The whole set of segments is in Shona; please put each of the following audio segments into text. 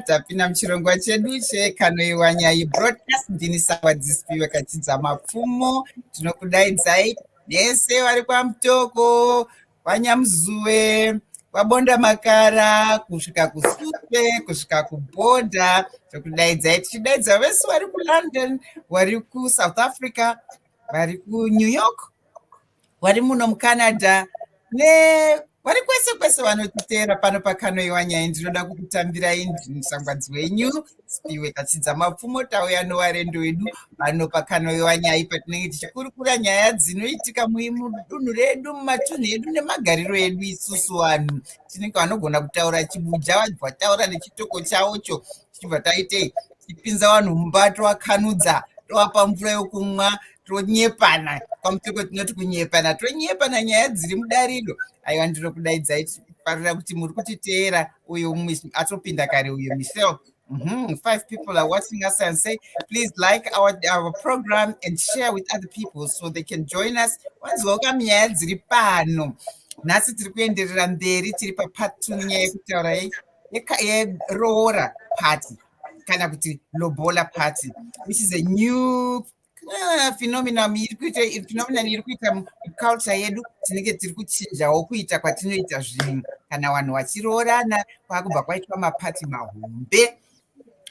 Tapinda muchirongwa chedu chekanoiwa nyai broadcast. Ndini sawa dzisipiwe kachidza mapfumo. Tinokudaidzai nese vari kwamutoko, kwaNyamuzuwe, kwabonda makara, kusvika kusutwe, kusvika kubhodha. Tokudaidzai tichidaidza vese vari kuLondon, vari kuSouth Africa, vari kuNew York, vari muno muCanada, vari kwese kwese vanotiteera pano pakanoiwa nyai. Ndinoda kukutambirai ndini sangwadzi wenyu Sipiwe Kachidza Mapfumo. Tauya novarendo vedu pano pakanoiwa nyai, patinenge tichikurukura nyaya dzinoitika mudunhu redu, mumatunhu edu nemagariro edu. Isusu vanhu tinenge vanogona kutaura chibuja, vabva taura nechitoko chavocho, tichibva taitei tipinza vanhu mumba, tovakanudza, tovapa mvura yokumwa, tonyepana. Pamuteko tinoti kunyepana, tonyepana nyaya dziri mudariro. Aiwa, ndinokudaidzai tichiparira kuti muri kutiteera. Uyu mumwe atopinda kare, uyu Michelle. 5 people are watching us and say, please like our program and share with other people so they can join us. Wanzwoka nyaya dziri pano. Nhasi tiri kuenderera mberi, tiri papart 2 nyaya yekutaura yeRoora party, kana kuti lobola party, which is a new phenomenon iri kuita muculture yedu. Tinenge tiri kuchinjawo kuita kwatinoita zvinhu. Kana vanhu vachiroorana, kwakubva kwaitwa mapati mahombe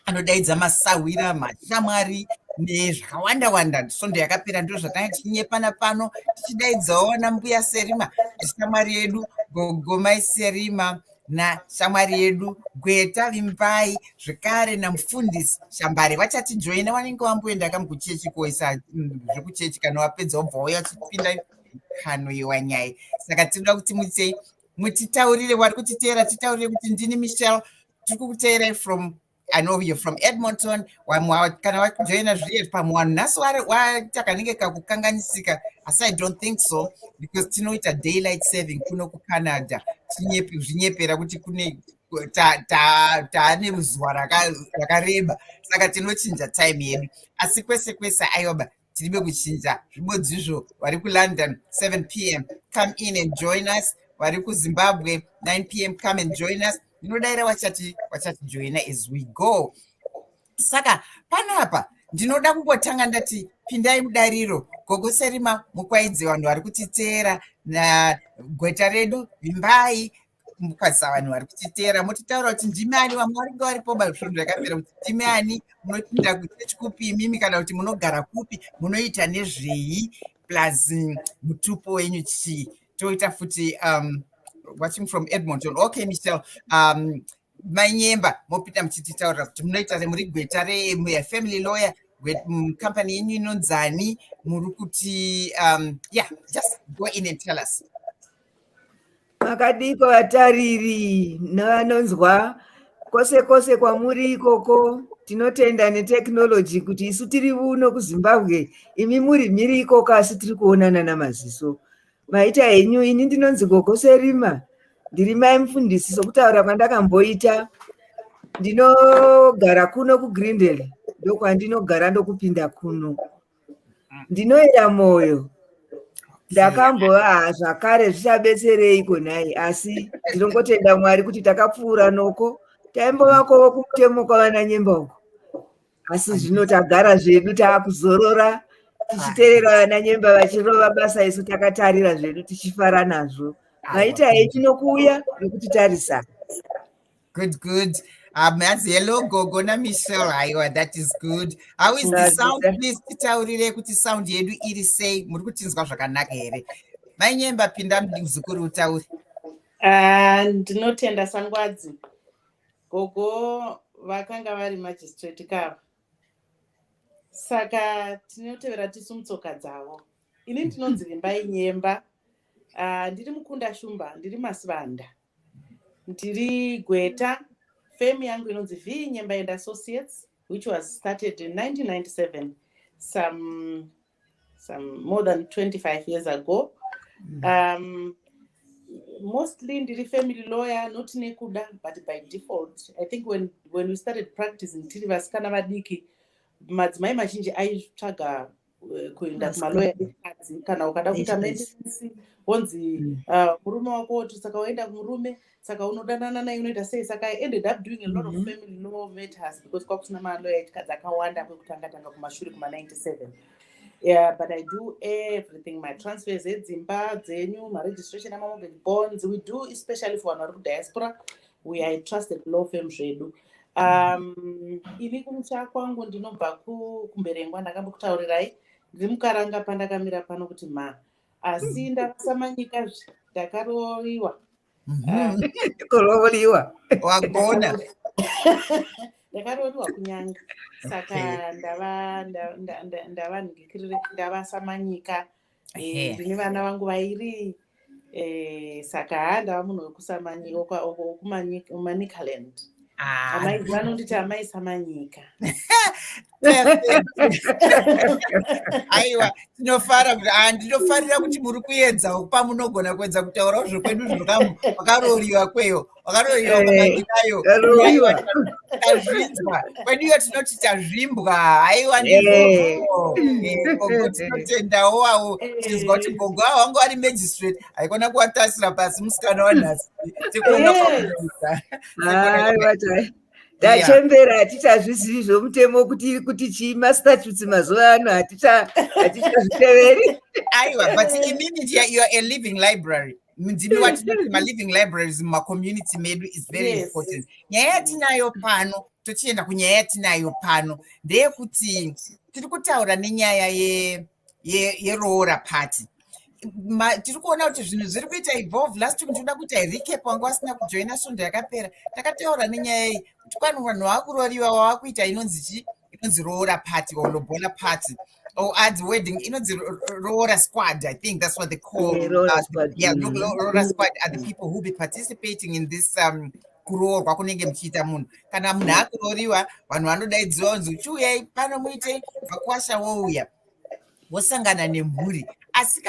anodaidza masawira, mashamwari nezvakawanda wanda. Svondo yakapera ndo zvatanga tichinyepana pano, tichidaidzawo vana mbuya Serima, shamwari yedu Gogo Serima, nashamwari yedu Gweta Vimbayi, zvekare namufundisi Shambare. Vachatijoina, vanenge vamboenda kamukuchechi koisa zvekuchechi. Kana wapedza wobva wauya uchipinda kanoiwa nyai. Saka tinoda kuti mutitaurire vari kutiteera, titaurire kuti ndini Michelle, tiri kukuteirai from, I know you're from Edmonton. Kana wajoina zviri pamwe nhasi takanenge kakukanganisika, asi I don't think so, because tinoita daylight saving kuno kuCanada. Zvinyepera kuti kune taane zuva rakareba, saka tinochinja time yedu. Asi kwese kwese ayoba tiribe kuchinja zvibodzizvo. Vari kuLondon 7 p.m. come in and join us. Vari kuZimbabwe 9 p.m. come and join us. Ndinodaira wachatijoina as we go. Saka panapa ndinoda kungotanga ndati pindai mudariro. Gogo Serima, mukwaidze vanhu vari kutiteera, nagweta redu Vimbayi, mukwadza vanhu vari kutiteera. Motitaura kuti ndimi ani, vamwe varinga varipo basvondo yakapera kuti ndimi ani, munopinda kuchechi kupi imimi, kana kuti munogara kupi, munoita nezvei, plus mutupo wenyu chii. Toita futi watching from Edmonton. Okay, Michelle, Nyemba, mopita muchititaura kuti munoita muri gweta family lawyer, company yenyu inonzani, muri kuti yeah, just go in and tell us. Makadiko vatariri nevanonzwa kwose kwose kwamuri ikoko, tinotenda neteknoloji kuti isu tiri uno kuZimbabwe, imi muri mhiri ikoko, asi tiri kuonana namaziso. Maita henyu, ini ndinonzi Gogo Serima, ndiri mai mufundisi. Sokutaura kwandakamboita, ndinogara kuno kuGreendale, ndokwandinogara ndokupinda kuno. Ndinoera moyo, ndakambova zvakare zvichabetserei konai, asi ndinongotenda Mwari kuti takapfuura noko. Taimbovakowo kumutemo kwavana Nyemba uko, asi zvino tagara zvedu, taakuzorora, tichiteerera vana Nyemba vachirova basa isu takatarira zvedu tichifara nazvo. Maitai tinokuuya nokutitarisa. Good. Hello, Gogo na Michelle. Aiwa, that is good. How is the sound? Please titaurire kuti sound yedu iri sei. Muri kutinzwa zvakanaka here? Mai Nyemba, pinda muzukuru utaure. Ndinotenda Sangwadzi. Gogo vakanga vari magistrate kava. Saka tinotevera tisu mutsoka dzavo. Ini ndinonzi Vimbayi Nyemba. Ndiri mukunda Shumba, ndiri Masivanda. Ndiri Gweta. Firm yangu inonzi Vimbayi Nyemba and Associates, which was started in 1997, some more than 25 years ago. Mostly ndiri family lawyer, not nekuda, but by default. I think when we started practicing, tiri vasikana vadiki, madzimai mazhinji aitsvaga kuenda kumalawyer ekadzi kana ukada kuita maintenance wonzi murume wako saka waenda kumurume saka unodanana naye unoita sei. Saka I ended up doing a lot of family law matters because kwakusina malawyer ekadzi akawanda kwekutanga kumashure kuma-97. Yeah, but I do everything. My transfers, Zimba, Zenyu, my registration, my bonds. We do, especially for our diaspora. We are a trusted law firm. Ini kumcha kwangu ndinobva kumberengwa ndakambokutaurirai ndiri mukaranga pandakamira pano kuti asi ndasamanyika ndakaroriwa kuroriwa wagona ndakaroriwa kunyanga saka ndava ndikirire ndavasamanyika ndine vana vangu vairi saka ndava munhu wekusamanyika wokumanikaland amai vanonditi amai samanyika. Aiwa, ndinofarira kuti muri kuedza pamunogona kuedza kutaurawo zvekwedu zvakaroriwa kweyo wakaroriwa kwamanyikayo tazvinzwa kweduyo tinoti tazvimbwa. Aiwa Gogo tinotendawo wawo tinzwa kuti Gogo wangu ari magistrate haikona kuvatasira pasi musikana wanhasi tikona kwakuisa tachembera hatichazvizivi zvomutemo kuti chii mastatutes mazuva ano hatichazviteveri. Aiwa, but immunity, you are a living library. Ndimi watinoti ma-living libraries mumacommunity medu is very important. Nyaya yatinayo pano, tochienda kunyaya yatinayo pano, ndeyekuti tiri kutaura nenyaya yeRoora party. Tiri kuona kuti zvinhu zviri kuita evolve. Last week ndinoda kuti recap wangu asina kujoina svondo yakapera. Takataura nenyaya iyi kuti kwanu vanhu vakuroriwa wavakuita inonzi Roora party or lobola party. Or at wedding, inonzi Roora squad. I think that's what they call. Roora squad. Yeah, Roora squad are the people who will be participating in this kuroorwa kunenge muchiita munhu. Kana munhu akuroriwa, vanhu vanodaidziwa kunzi chiuyai pano muite vakwasha wouya wosangana nemhuri. Asi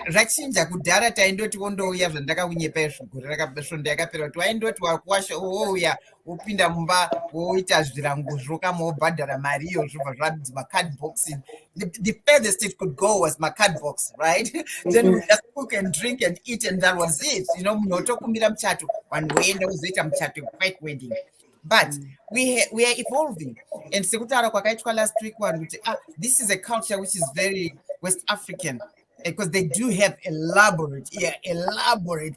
zvachinja kudhara taindoti wondouya zvandakakunyepai zvigore svondo yakapera kuti waindoti wakwasha wouya wopinda mumba woita zvirangozvo kama wobhadhara mari iyo zvobva zvabva macard boxing. The furthest it could go was my card box, right? Then we just cook and drink and eat and that was it. Munhu wotokumbira muchato vanhu voenda wozoita muchato quite wedding. But we are evolving. And sekutaura kwakaitwa last week one, this is a culture which is very West African because they do have elaborate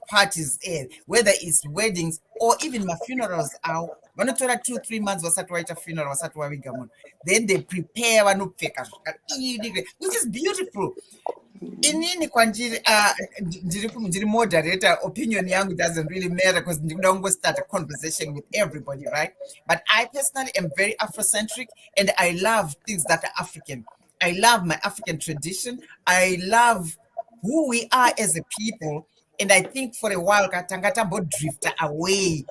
parties, whether it's weddings or even my funerals. Vanotora 2-3 months vasati waita funeral vasati waviga munhu. Then they prepare vanopfeka which is beautiful. Inini kwanjiri ndiri moderator, opinion yangu doesn't really matter because ndikuda kungostart a conversation with everybody, right? But I personally am very Afrocentric and I love things that are African. I love my African tradition. I love who we are as a people. And I think for a while Katanga drifted away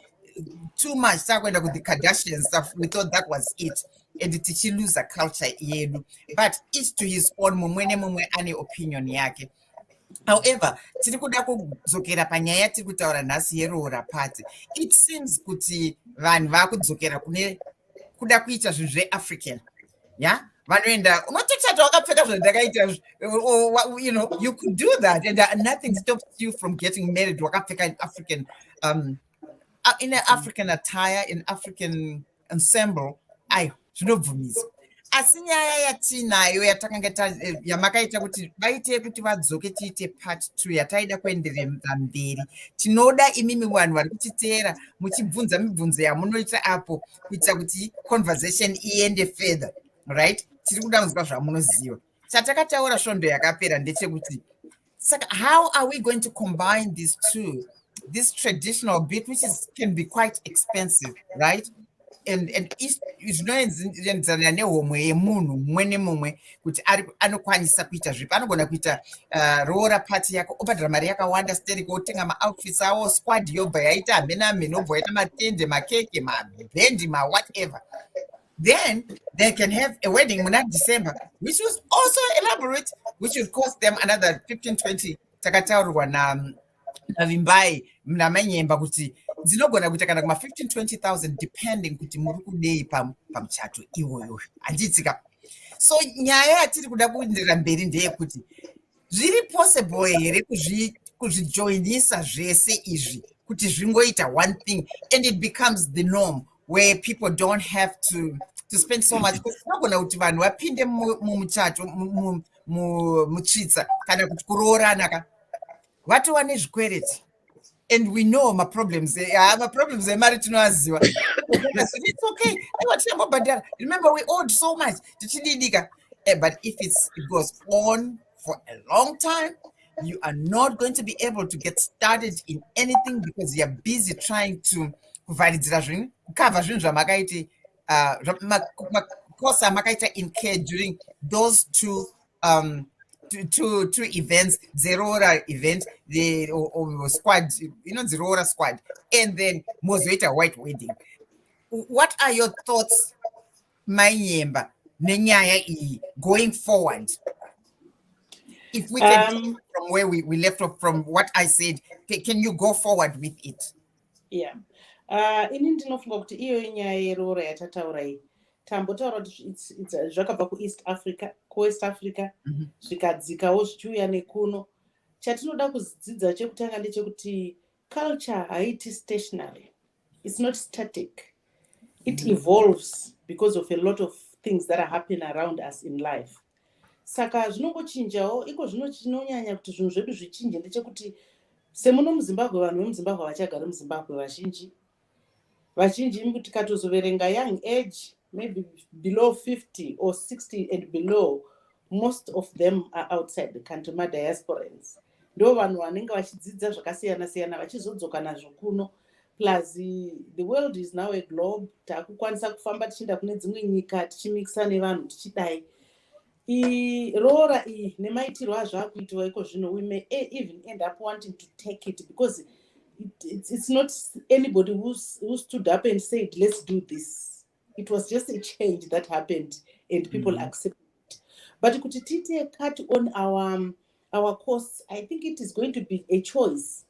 too much. With the Kardashian stuff, we thought that was it. And the lose a culture yedu. But each to his own, mumwe ane opinion yake. However, tirikuda kudzokera panyaya tiri kutaura nhasi yeRoora party. It seems kuti vanhu vakudzokera kune kuda kuita zvinhu zveAfrican. Yeah? Vanoenda unotochata wakapfeka zvandakaita, you could do that and nothing stops you from getting married wakapfeka in African in an African attire, in African ensemble. Zvinobvumisa. asi nyaya yatinayo yamakaita kuti vaite kuti vadzoke tiite part 2 yataida kuenderera mberi. Tinoda imimi vanhu vari kutiteera muchibvunza mibvunzo yamunoita apo kuita kuti conversation iende further, right? Tiri kuda kunzwa zvamunoziva. Chatakataura svondo yakapera ndechekuti saka how are we going to combine these two, this traditional bit which can be quite expensive, right? And zvinoenzana nehomwe yemunhu mumwe nemumwe kuti anokwanisa kuita zvipi. Anogona kuita roora party yako obhadhara mari yakawanda steriko otenga maoutfits awo, squad yobva yaita hamena obva yaita matende, makeke, mabhendi, mawhatever. Then they can have a wedding in December, which was also elaborate, which would cost them another 15-20. Takataurwa na Vimbayi Nyemba kuti dzinogona kuita kana kuma 15-20,000 depending kuti muri kudei pamuchato iwoyo. Anditika. So nyaya yatiri kuda kuendera mberi ndeyekuti zviri possible here kuzvijoinisa zvese izvi kuti zvingoita one thing and it becomes the norm where people don't have to spend so much. Tinogona kuti vanhu vapinde mumuchato mutsvitsa kana kuti kuroorana ka vatova nezvikwereti. And we know my problems emari tinoaziva. It's okay. Remember, we owed so much. But if it goes on for a long time, you are not going to be able to get started in anything because you're busy trying to cover during those two events, the Roora event, the squad, the Roora squad, and then Mozoita White Wedding. What are your thoughts, Nyemba, Nenyaya, going forward? If we can take from where we left off from what I said, can you go forward with it? Yeah. Ini ndinofunga kuti iyo nyaya yeroora yatataura iyi tambotaura kuti zvakabva kuEast Africa, kuWest Africa, zvikadzikawo zvichiuya nekuno. Chatinoda kudzidza chekutanga ndechekuti culture haiti stationary. It's not static. It evolves because of a lot of things that are happening around us in life. Saka zvinongochinjawo, iko zvinonyanya kuti zvinhu zvedu zvichinje ndechekuti semuno muZimbabwe vanhu vemuZimbabwe vachagara muZimbabwe vazhinji kuti katozoverenga young age, maybe below 50 or 60 and below, most of them are outside the country, diasporans. Ndo vanhu vanenge vachidzidza zvakasiyana-siyana vachizodzoka nazvo kuno. Plus the world is now a globe. Takukwanisa kufamba tichienda kune dzimwe nyika tichimixa nevanhu tichidai. Roora nemaitirwo azvo akuitwa iko zvino, we may even end up wanting to take it because it's not anybody who stood up and said, let's do this. It was just a change that happened and people accepted it. But kuti tite a cut on our costs, I think it is going to be a choice.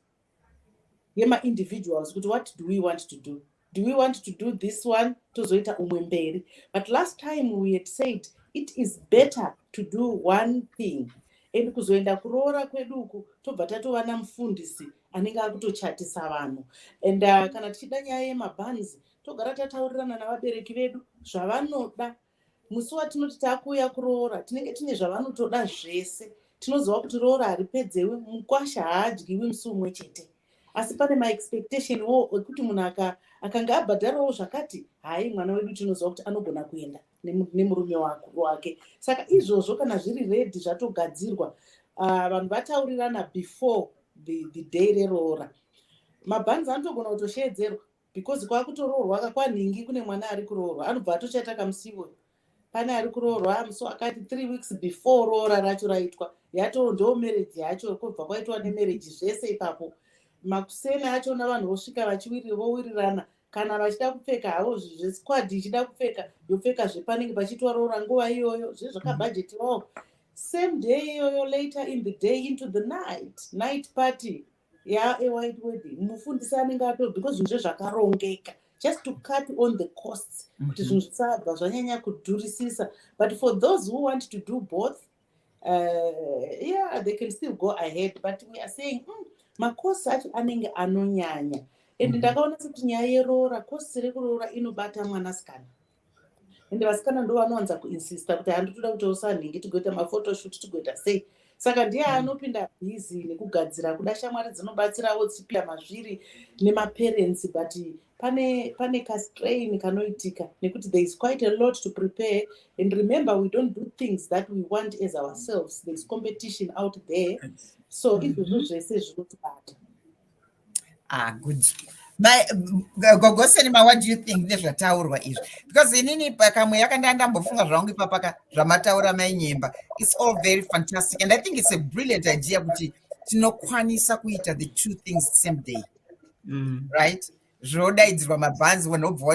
Yema individuals, what do we want to do? Do we want to do this one? Tozoita umwemberi. But last time we had said it is better to do one thing. And kuzoenda kuroora kweduku tobva tatova namufundisi anenge akutochatisa vanhu. And kana tichida nyaya yemabhanzi togara tataurirana navabereki vedu zvavanoda. Musi watinoti takuuya kuroora tinenge tine zvavanotoda zvese. Tinoziva kuti roora haripedzewi, mukwasha haadyiwi musi umwe chete. Asi pane maexpectation ekuti munhu akanga abhadharawo zvakati, hai mwana wedu tinoziva kuti anogona kuenda nemurume wake. Saka izvozvo kana zviri ready zvatogadzirwa, vanhu vataurirana before the day reroora. Mabhanzi anotogona kutoshedzerwa because kwakutoroorwa kwanhingi kune mwana ari kuroorwa, anobva atochata kamusiwo. Pane ari kuroorwa musi akati 3 weeks before roora racho raitwa, ndo marriage yacho, kubva kwaitwa nemarriage zvese ipapo. Makusena achona vanhu vosvika vowirirana, kana vachida kupfeka havo zvesquad ichida kupfeka yopfeka zvepanenge pachiitwa roora nguva iyoyo, zvakabhajetiwawo. Same day iyoyo, later in the day into the night party a white wedding. Mufundisi anenge ato because zvinhu zvakarongeka, just to cut on the costs kuti zvinhu zvisabva zvanyanya kudhurisisa. But for those who want to do both, they can still go ahead, but we are saying makosi acho anenge anonyanya. And ndakaona kuti nyaya yeroora, kosi rekuroora inobata mwanasikana. ende vasikana ndo vanowanza kuinsista kuti handitoda kuti usanhingi tigoita mafotoshoot tigoita sei. Saka ndiye anopinda bhizi nekugadzira kuda shamwari dzinobatsirawo tsipia mazviri nemaparents, but pane kastrain kanoitika nekuti there is quite a lot to prepare, and remember we don't do things that we want as ourselves. There is competition out there, so izvozvo zvese zvinotibata. Good. Gogo Serima, what do you think nezvataurwa izvi? Because inini pakamwe yakandambofunga zvangu ipapaka zvamataura mai Nyemba, it's all very fantastic, and I think it's a brilliant idea kuti tinokwanisa kuita the two things the same day, right? Zvodaidzirwa mabhanzi when ubva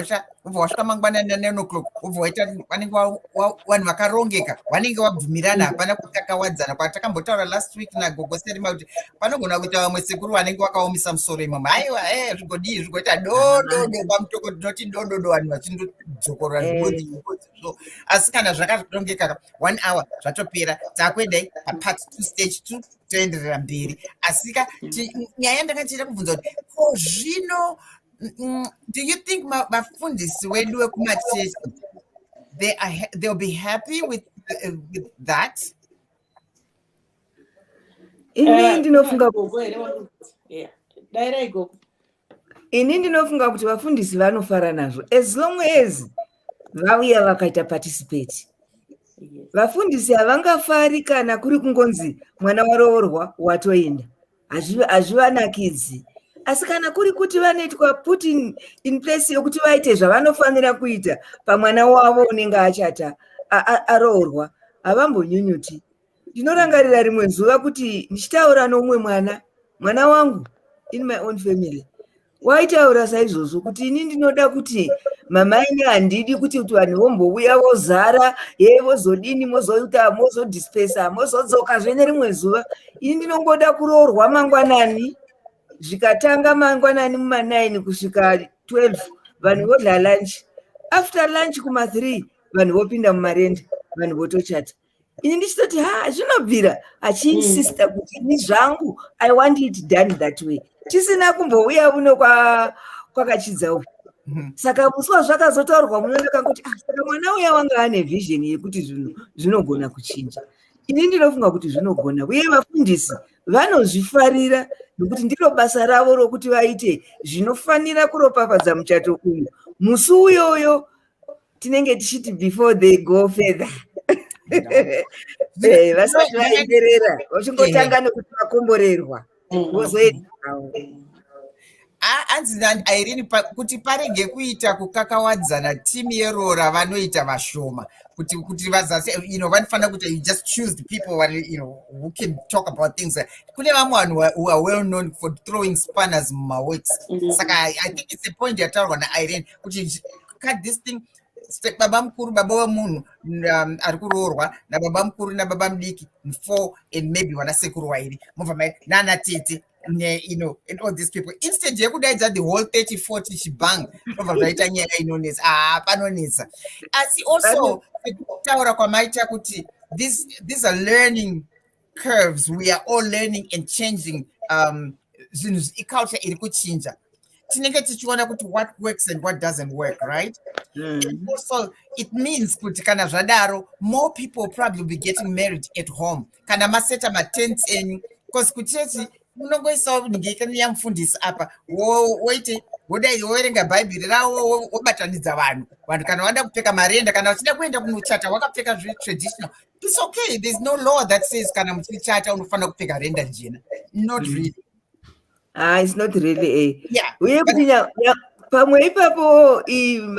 wasvika mangwanani 9 o'clock ubva waita vanenge vanhu vakarongeka vanenge vabvumirana, hapana kukakawadzana. Kwatakambotaura last week naGogo Serima kuti panogona kuita vamwe sekuru vanenge vakaomisa musoro imomo, haiwa zvigodii zvigoita dododo pamutoko, tinoti dododo vanhu vachindodzokorora zvigodzi. So asi kana zvakarongeka 1 hour zvatopera, takwendai papart 2 stage 2 toenderera mberi. Asika nyaya ndakachida kubvunza kuti ko zvino do you think vafundisi wedu wekumachechi they'll be happy with that? Ini ndinofunga kuti vafundisi vanofara nazvo as long as vauya vakaita participate. Vafundisi havangafari kana kuri kungonzi mwana waroorwa watoenda, hazvivanakidzi. Asi kana kuri kuti vanoitwa put in place yokuti vaite zvavanofanira kuita pamwana wavo unenge achata aroorwa, havambonyunyuti. Ndinorangarira rimwe zuva kuti ndichitaura nomumwe mwana wangu in my own family, waitaura saizvozvo kuti ini ndinoda kuti mamaini handidi kuti vanhu vombouya vozara vozodini mozoita mozodispesa mozodzoka zvene rimwe zuva. Ini ndinongoda kuroorwa mangwanani, zvikatanga mangwanani muma9 kusvika 12 vanhu vodla lunch, after lunch kuma3 vanhu vopinda mumarenda, vanhu votochata. Ini ndichitoti zvinobvira achiinsista kuti ni zvangu I want it done that way, tisina kumbouya uno kwakachidza uyu. Saka muswa zvakazotaurwa munooneka kuti saka mwana uya wanga ane vision yekuti zvinogona kuchinja. Ini ndinofunga kuti zvinogona, uye vafundisi vanozvifarira nokuti ndiro basa ravo rokuti vaite zvinofanira kuropafadza muchato uyu. Musi uyoyo tinenge tichiti before they go further vasati vaenderera vachingotanga nekuti vakomborerwa vozoenda havo. Anzi Irene kuti parege kuita kukakawadzana, timu yeRoora vanoita vashoma kuti vazase, vanofanira kuti you just choose the people who can talk about things. Kune vamwe vanhu who are well known for throwing spanners mumaworks. Saka I think it's a point yataurwa naIrene kuti cut this thing. Baba mukuru, baba wemunhu ari kuroorwa nababa mukuru nababa mudiki 4 and maybe vanasekuru vairi mobva nana tete and all these people, instead yekudaidza the whole 30-40 shebang mobva zvaita nyaya inonetsa. Panonetsa. Asi also kutaura kwamaita kuti these are learning curves. We are all learning and changing. Zvinhu iculture iri kuchinja, tinenge tichiona kuti what works and what doesn't work, right? And also it means kuti kana zvadaro more people probably will be getting married at home kana maseta matents enyu, because kuchechi unongoisawo ningekani yamufundisi apa woite wodai woerenga bhaibheri ravo wobatanidza vanhu kana wada kupfeka marenda kana uchida kuenda kunochata wakapfeka zvetraditional, it's okay. There's no law that says kana muchichata unofanira kupfeka renda njena. Not really. It's not really uye kuti pamwe ipapo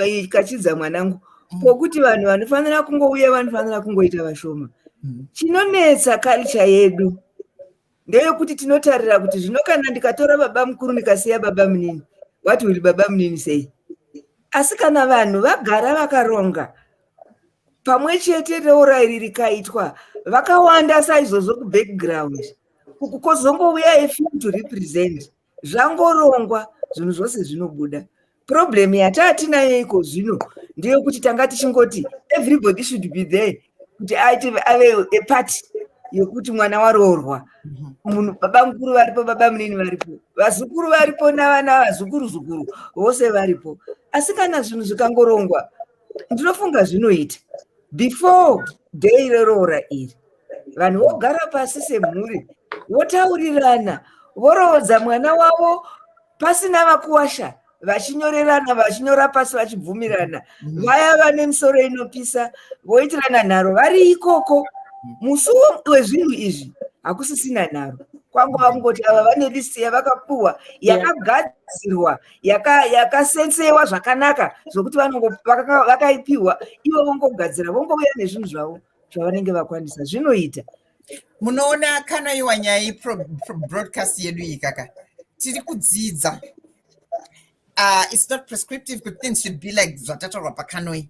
ikachidza mwanangu pokuti vanhu vanofanira kungouya vanofanira kungoita vashoma. Chinonetsa culture yedu ndeyekuti tinotarira kuti zvino kana ndikatora baba mukuru ndikasiya baba munini, what will baba munini say? Asi kana vanhu vagara vakaronga pamwe chete Roora iri rikaitwa vakawanda saizvozvo kubackground kukozongouya a few to represent, zvangorongwa zvinhu zvose zvinobuda. Problem yataatinayo iko zvino ndeyekuti tanga tichingoti everybody should be there kuti ave a party yokuti mwana waroorwa, munhu baba mukuru varipo, baba munini varipo, vazukuru varipo navana vazukuru vose varipo. Asi kana zvinhu zvikangorongwa ndinofunga zvinoita before day reroora iri vanhu vogara pasi semhuri votaurirana voroodza mwana wavo pasina vakuwasha vachinyorerana vachinyora pasi vachibvumirana vaya vane misoro inopisa voitirana nharo vari ikoko. Musi wezvinhu izvi hakusisina nharo, kwangova kungoti ava vane listi yavakapuhwa yakagadzirwa yakasensewa zvakanaka zvokuti vakaipiwa ivo vongogadzira vongouya nezvinhu zvavo zvavanenge vakwanisa. Zvinoita munoona kanoiwa nyaya yebroadcast yedu iyi kaka tiri kudzidza. It's not prescriptive but things should be like zvatatorwa pakanoi.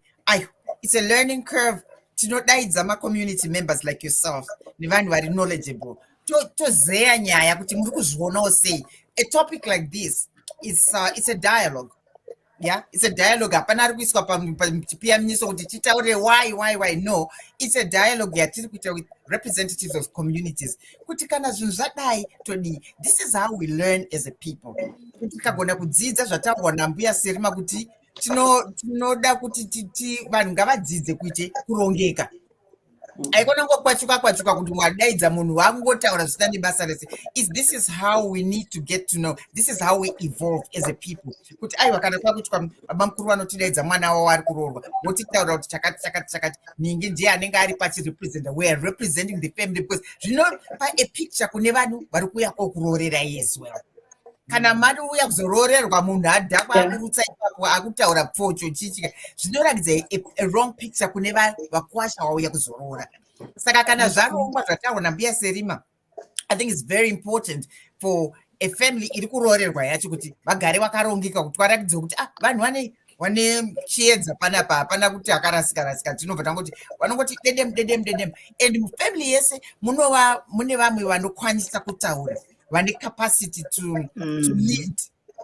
It's a learning curve. Tinodaidza ma-community members like yourself nevanhu vari knowledgeable tozeya nyaya kuti muri kuzvionawo sei. A topic like this it's a dialogue. Yeah, it's a dialogue. Hapana ari kuiswa pachipiyaniso kuti titaure why. No, it's a dialogue yatiri kuita with representatives of communities kuti kana zvinhu zvadai todi. This is how we learn as a people. Tikagona kudzidza zvataurwa nambuya Serima kuti tinoda kuti vanhu ngavadzidze kuite kurongeka. Aikona ngokwachuka kuti mwadaidza munhu wangotaura zvisina nebasa rese. This is how we need to get to know. This is how we evolve as a people. Kuti aiwa kana kwakuti baba mukuru vanotidaidza mwana wavo ari kuroorwa votitaura kuti chakati ningi ndiye anenge ari pachirepresenta. We are representing the family because zvinopa a picture kune vanhu vari kuuya kokuroorera as well. Kana mari uya kuzoroorerwa munhu adhakwa akurutsa ipapo akutaura pfocho chichika zvinoratidza a wrong picture kune vakuwasha vauya kuzoroora. Saka kana zvarongwa zvataurwa nambuya Serima, I think it's very important for a family iri kuroorerwa yacho kuti vagare vakarongeka kuti varatidze kuti vanhu vane chiedza panapa hapana kuti akarasika tinobva tangoti vanongoti dedem and mufamily yese mune vamwe vanokwanisa kutaura vane capacity to lead.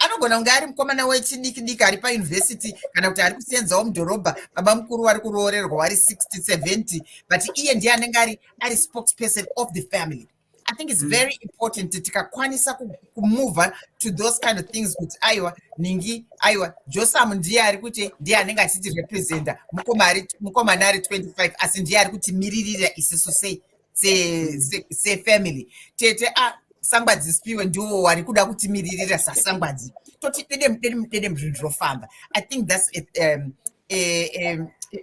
Anogona kunge ari mukomana wechidiki ari pauniversity kana kuti ari kusenzawo mudhorobha baba mukuru vari kuroorerwa vari 60-70 but iye ndiye anenge ari spokesperson of the family. I think it's very important tikakwanisa kumove to those kind of things kuti aiwa Josam ndiye ari kuti ndiye anenge achiti representa mukomana ari 25 asi ndiye ari kuti miririra isiso se family tete sangwadzi spiwe ndiwo wari kuda kutimiririra sasangwadzi toti dedem zvinhu zvofamba. I think that's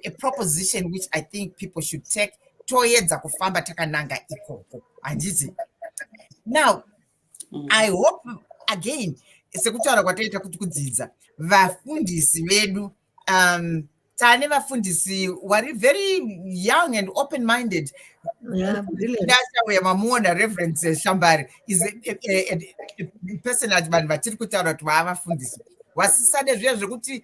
a proposition which I think people should take toedza kufamba takananga ikoko handiti. Now I hope again sekutaura kwatoita kuti kudzidza vafundisi vedu tane vafundisi wari very young and open-minded. Mamuona Reverend Shambare is a person ati vanhu vatiri kutaura kuti vaavafundisi wasisane zviya zvekuti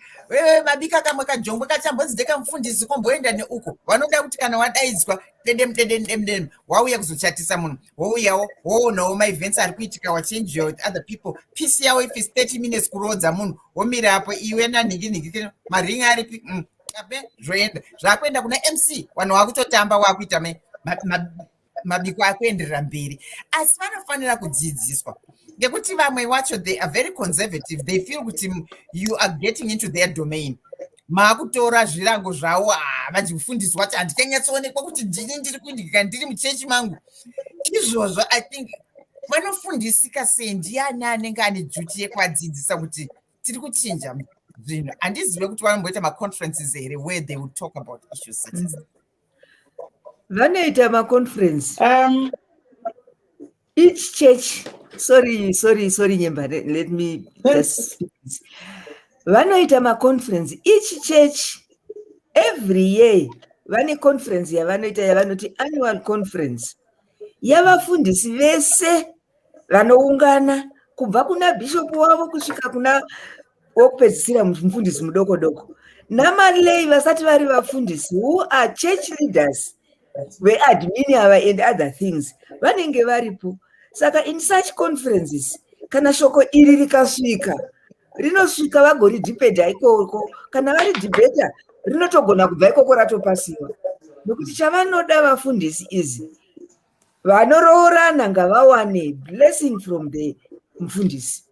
mabika kamwe kajongwe kachambonzideka mufundisi komboenda neuko vanoda kuti kana wadaidzwa dedem wauya kuzochatisa munhu wouyawo woonawo maevents ari kuitika wachange with other people peace yawo if is 30 minutes kurodza munhu womira apo iwe naningi maringi aripi zvoenda zvakuenda kuna MC vanhu vakutotamba wakuita mabiko akuenderera mberi asi vanofanira kudzidziswa ngekuti vamwe wacho they are very conservative. They feel kuti you are getting into their domain maakutora zvirango zvavo vachifundiswa kuti handikanyatsoonekwa kuti ndiri kuindika ndiri muchechi mangu izvozvo. I think vanofundisika sei ndiani anenge ane duty yekuvadzidzisa kuti tiri kuchinja zvinhu. Handizive kuti vanomboita maconferences here where they would talk about issues such as vanoita maconference each church. Sorry Nyemba, let me just speak this. Vanoita maconference each church every year. Vane conference yavanoita yavanoti annual conference yavafundisi vese vanoungana kubva kuna bishop wavo kusvika kuna wokupedzisira mufundisi mudoko namalay vasati vari vafundisi who are church leaders veadmin ava and other things vanenge varipo. Saka in such conferences kana shoko iri rikasvika rinosvika vagoridhibhedha ikoko. Kana vari dhibhedha rinotogona kubva ikoko ratopasiwa nokuti chavanoda vafundisi izi vanoroorana ngavawane blessing from the mufundisi.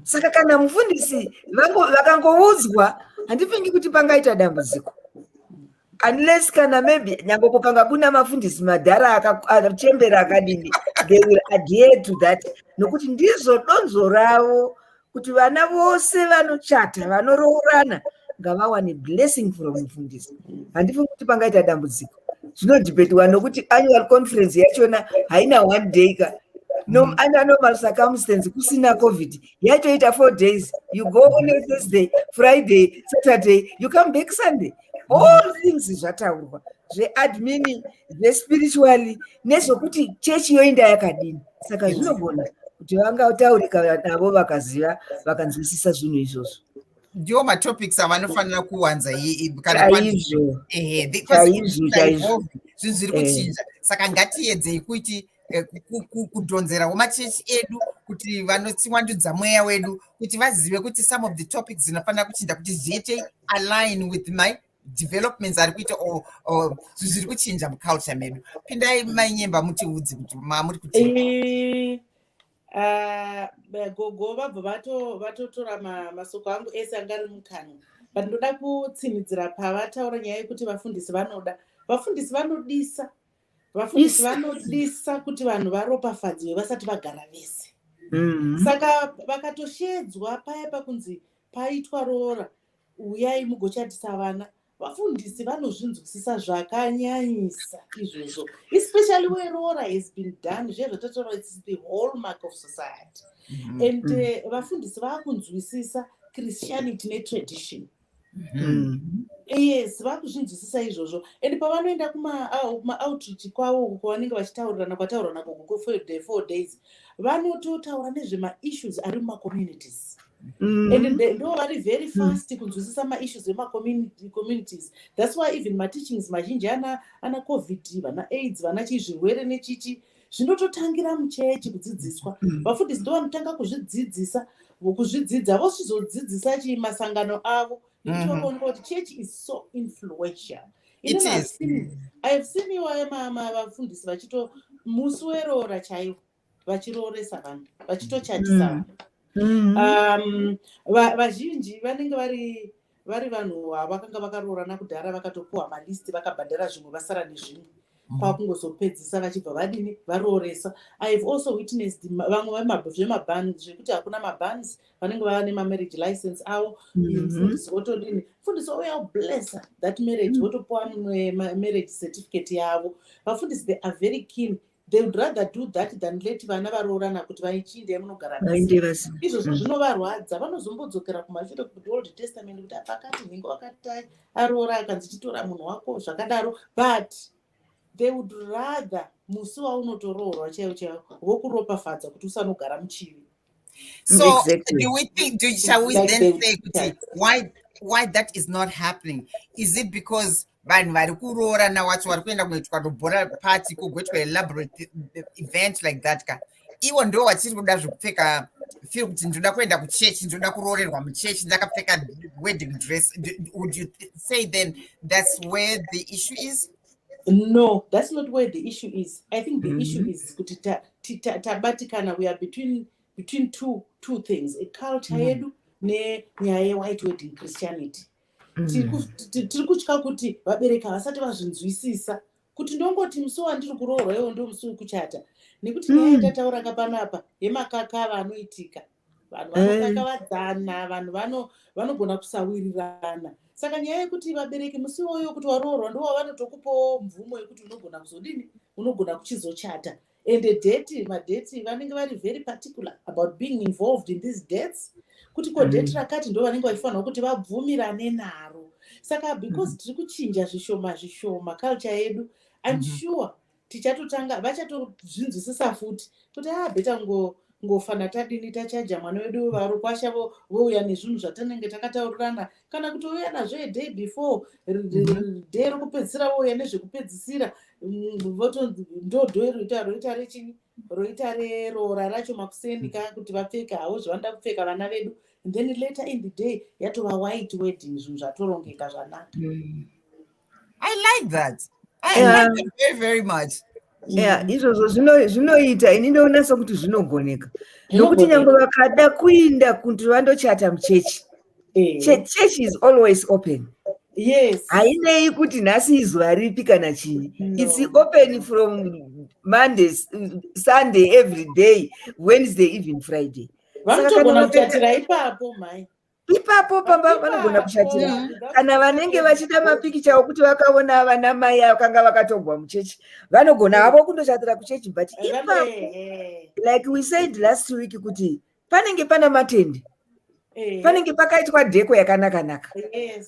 Saka kana mufundisi vakangoudzwa handifingi kuti pangaita dambudziko unless kana maybe nyangwe kukanga kuna mafundisi madhara akachembera akadini, they will adhere to that, nokuti ndizvo donzo ravo kuti vana vose vanochata vanoroorana ngavawane blessing from mufundisi. Handifungi kuti pangaita dambudziko. Zvinodhipetiwa nokuti annual conference yachona haina 1 day ka. Under normal circumstances, kusina COVID, yatoita 4 days. You go on a Thursday, Friday, Saturday, you come back Sunday. All things zvataurwa zveadmini, zvespiritually, nezvokuti chechi yoenda yakadini. Saka zvinogona kuti vangataurika navo vakaziva vakanzwisisa zvinhu izvozvo. Ndiwo matopics avanofanira kuwanza chaizvo zvinhu zviri kuchinja. Saka ngatiedzei kuti kudhonzerawo machechi edu kuti vanotsimwandudza mweya wedu kuti vazive kuti some of the topics dzinofanira kuchinja kuti zviite align with my developments ari kuita zviri kuchinja muculture medu. Pindai Mainyemba mutiudze kuti mamuri kuti Gogo vabva vatotora masoko angu ese anga ari mukanya, but ndoda kutsinidzira pavataura nyaya yekuti vafundisi vanodisa kuti vanhu varopafadzwe vasati vagara vese. Saka vakatoshedzwa paya pakunzi paitwa Roora, uyai mugochatisa vana, vafundisi vanozvinzwisisa zvakanyanyisa izvozvo, especially where Roora has been done. Zvezvatotaura, it's the hallmark of society. And vafundisi vakunzwisisa Christianity netradition. Yes, vakuzvinzwisisa izvozvo. And pavanoenda kuma-outreach kwavo kwavanenge vachitaurirana kwataurirana Gogo 4 days, vanototaura nezvema-issues ari muma-communities. And ndo vari very fast kunzwisisa ma-issues ema-communities. That's why even ma-teachings mazhinji ana COVID, vana AIDS, vana chizvirwere nechichi, zvinototangira muchechi kudzidziswa. Vafundisi ndo vanotanga kuzvidzidzisa, kuzvidzidza vochizodzidzisa chimasangano avo. Kuti church is so influential. It is. I have seen vafundisi vachito musi weRoora chaivo vachirooresa vanhu, vachitochatisa vanhu. Vazhinji vanenge vari vanhu vakanga vakaroorana kudhara, vakatopuwa malisti, vakabhadhara zvimwe vasara nezvimwe, pakungozopedzisa vachibva vadini varooresa. I have also witnessed vamwe zvemabans zvekuti hakuna mabans, vanenge vane marriage license avo, mufundisi wotodini, mufundisi blessa that marriage, wotopuwa marriage certificate yavo. Vafundisi, they are very keen. They would rather do that than let vana varoorana kuti vaichinde munogara nasi. Izvozvo zvinovarwadza, vanozombodzokera kumashure kuti Old Testament kuti pakati nhingo wakati aroora akanzi chitora munhu wako zvakadaro, but they would rather musi waunotoroorwa chaiwo wokuropafadza kuti usanogara muchivi. So do we think, shall we then say why that is not happening? Is it because vanhu vari kuroorana wacho vari kuenda kunoitwa robhora party, kugoitwa elaborate event like that ka iwo ndo vachiri kuda zvekupfeka, feel kuti ndoda kuenda kuchechi, ndoda kuroorerwa muchechi ndakapfeka wedding dress? Would you say then that's where the issue is? No, that's not where the issue is. I think the issue is kuti tabatikana, we are between two things, a culture yedu nenyaya ye-white wedding Christianity. Tiri kutya kuti vabereki vasati vazvinzwisisa kuti ndongoti musi wandiri kuroorwa iwo ndo musi wekuchata, nekuti nyaya yatataura kapanapa yemakaka vanoitika, vanhu vanokaka vadzana, vanhu vanogona kusawirirana. Saka nyaya yekuti vabereki musi woyo kuti waroorwa ndo wavanotokupawo mvumo yekuti unogona kuzodini, unogona kuchizochata. And madeti vanenge vari very particular about being involved in these dates, kuti kodheti rakati ndo vanenge vachifanirwa kuti vabvumirane naro. Saka because tiri kuchinja zvishoma culture yedu, I'm sure tichatotanga vachatozvinzwisisa futi kuti beta ngofana tadini tachaja mwana wedu varukwasha vouya nezvinhu zvatanenge takataurirana, kana kutouya nazvo a day before day rokupedzisira vouya nezvekupedzisira, roita reRoora racho makusendika kuti vapfeke havo zvavanoda kupfeka vana vedu, and then later in the day yatova white wedding, zvinhu zvatorongeka zvanaka. I like that. I like that very, very much. Izvozvo zvinoita, ini ndoona sokuti zvinogoneka, nokuti nyangwe vakada kuinda kuti vandochata muchechi, church is always open. Yes. Hainei kuti nhasi izuva ripi kana chii. It's open from Mondays, Sunday, every day, Wednesday, even Friday. Vanotogona kuchatira ipapo mai. Ipapo pamba vanogona kushatira. Kana vanenge vachida mapikicha okuti vakaona vana mai vakanga vakatogwa muchechi, vanogona havo kundoshatira kuchechi, but ipapo, like we said last week, kuti panenge pana matende, panenge pakaitwa dheko yakanaka-naka,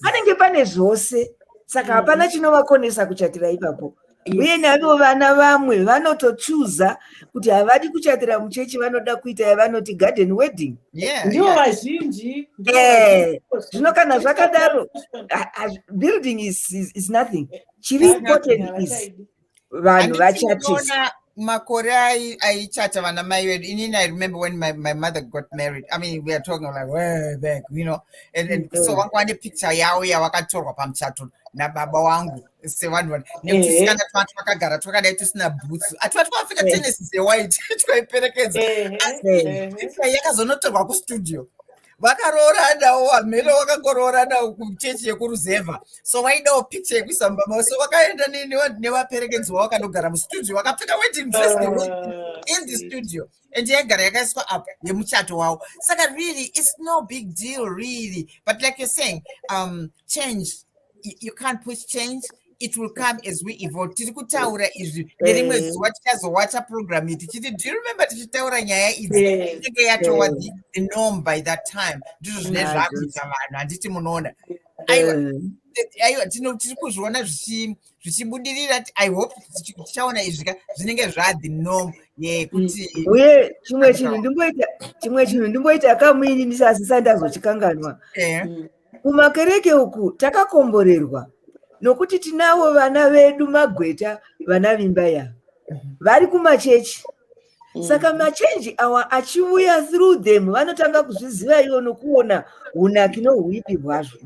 panenge pane zvose, saka hapana chinovakonesa kuchatira ipapo. Uye navo vana vamwe vanotochuza kuti havadi kuchatira muchechi, vanoda kuita yavanoti garden wedding. Ndivo vazhinji. Zvino kana zvakadaro, building is nothing. Chiri important is vanhu vachatisa. Makore aichata vana mai vedu. Inini, I remember when my mother got married. I mean, we are talking like way back, you know. And so one picture yao yavakatorwa pamuchato nababa wangu sevanhu nekusikana twatu vakagara twakadai tusina bhutsu atwati twafika tennis dzewhite twaiperekedza asi picture yakazonotorwa kustudio vakarooranawo vamhero vakangorooranawo kuchechi yekuruzevha so vaidawo picture yekuisa mubama so vakaenda nevaperekedzi vavo vakandogara mustudio vakapfeka wedding dress in the studio and yaigara yakaiswa up yemuchato wavo saka really it's no big deal really but like you're saying change you can't push change it will come as we evolve. Tiri kutaura izvi nerimwe zuva tichazowacha program tichiti do you remember tichitaura nyaya idzi inenge yatova the norm by that time ndizvo zvine zvakuita vanhu handiti munoona aiwa tiri kuzviona zvichibudirira I hope tichaona izvi zvinenge the norm kuti uye chimwe chinhu ndimboita kamuini ndisasisa ndazochikanganwa kumakereke uku takakomborerwa nokuti tinavo vana vedu magweta vana Vimbaya vari kumachechi saka machenji awa achiuya through them vanotanga kuzviziva ivo nokuona unaki nohuipi hwazvo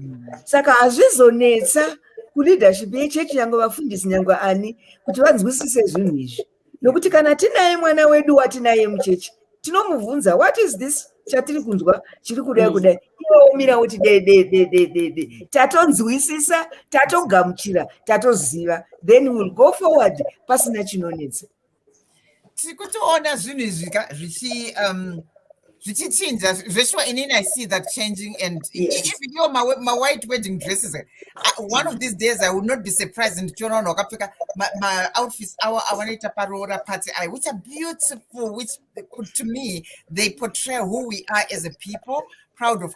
saka hazvizonetsa kuleadership yechechi yangu vafundisi nyange ani kuti vanzwisise zvinhu izvi nokuti kana tinaye mwana wedu watinaye muchechi tinomubvunza what is this chatiri kunzwa chiri kudai iomira kuti de tatonzwisisa tatogamuchira tatoziva then we'll go forward pasina chinonetsa tiri kutoona zvinhu izvi zvichinja zveshuwa inini I see that changing and even your my white wedding dresses one of these days I would not be surprised ndichiona vanhu vakapfeka my outfits avanoita paroora party which are beautiful which to me they portray who we are as a people proud of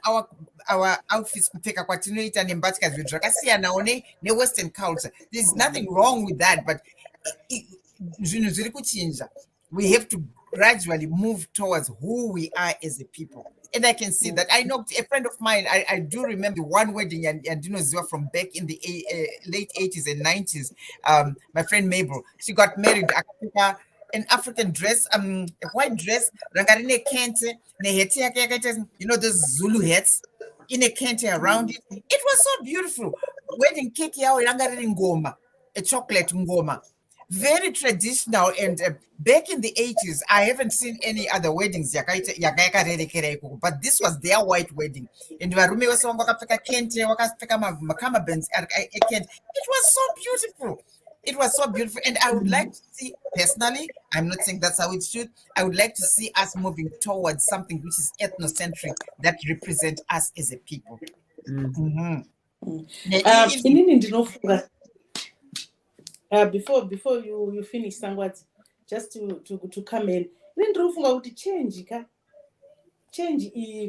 our outfits kupfeka kwatinoita nembatya zvedu zvakasiyanawo newestern culture there's nothing wrong with that but zvinhu zviri kuchinja we have to gradually move towards who we are as a people. And I can see that. I know a friend of mine, I do remember one wedding and Ziwa from back in the late 80s and 90s. My friend Mabel, she got married, an African dress, a white dress, rangarine kente, you know, those Zulu hats, in a kente around it. It was so beautiful. Wedding cake yao rangarine ngoma, a chocolate ngoma. Very traditional and back in the 80s I haven't seen any other weddings but this was their white wedding and varume vose vanga vakapfeka kente vakapfeka makama bands it was so beautiful and I would like to see personally I'm not saying that's how it should I would like to see us moving towards something which is ethnocentric that represents us as a people. Inini ndinofunga before you finish Sangwati, just to come in. Ndinofunga kuti change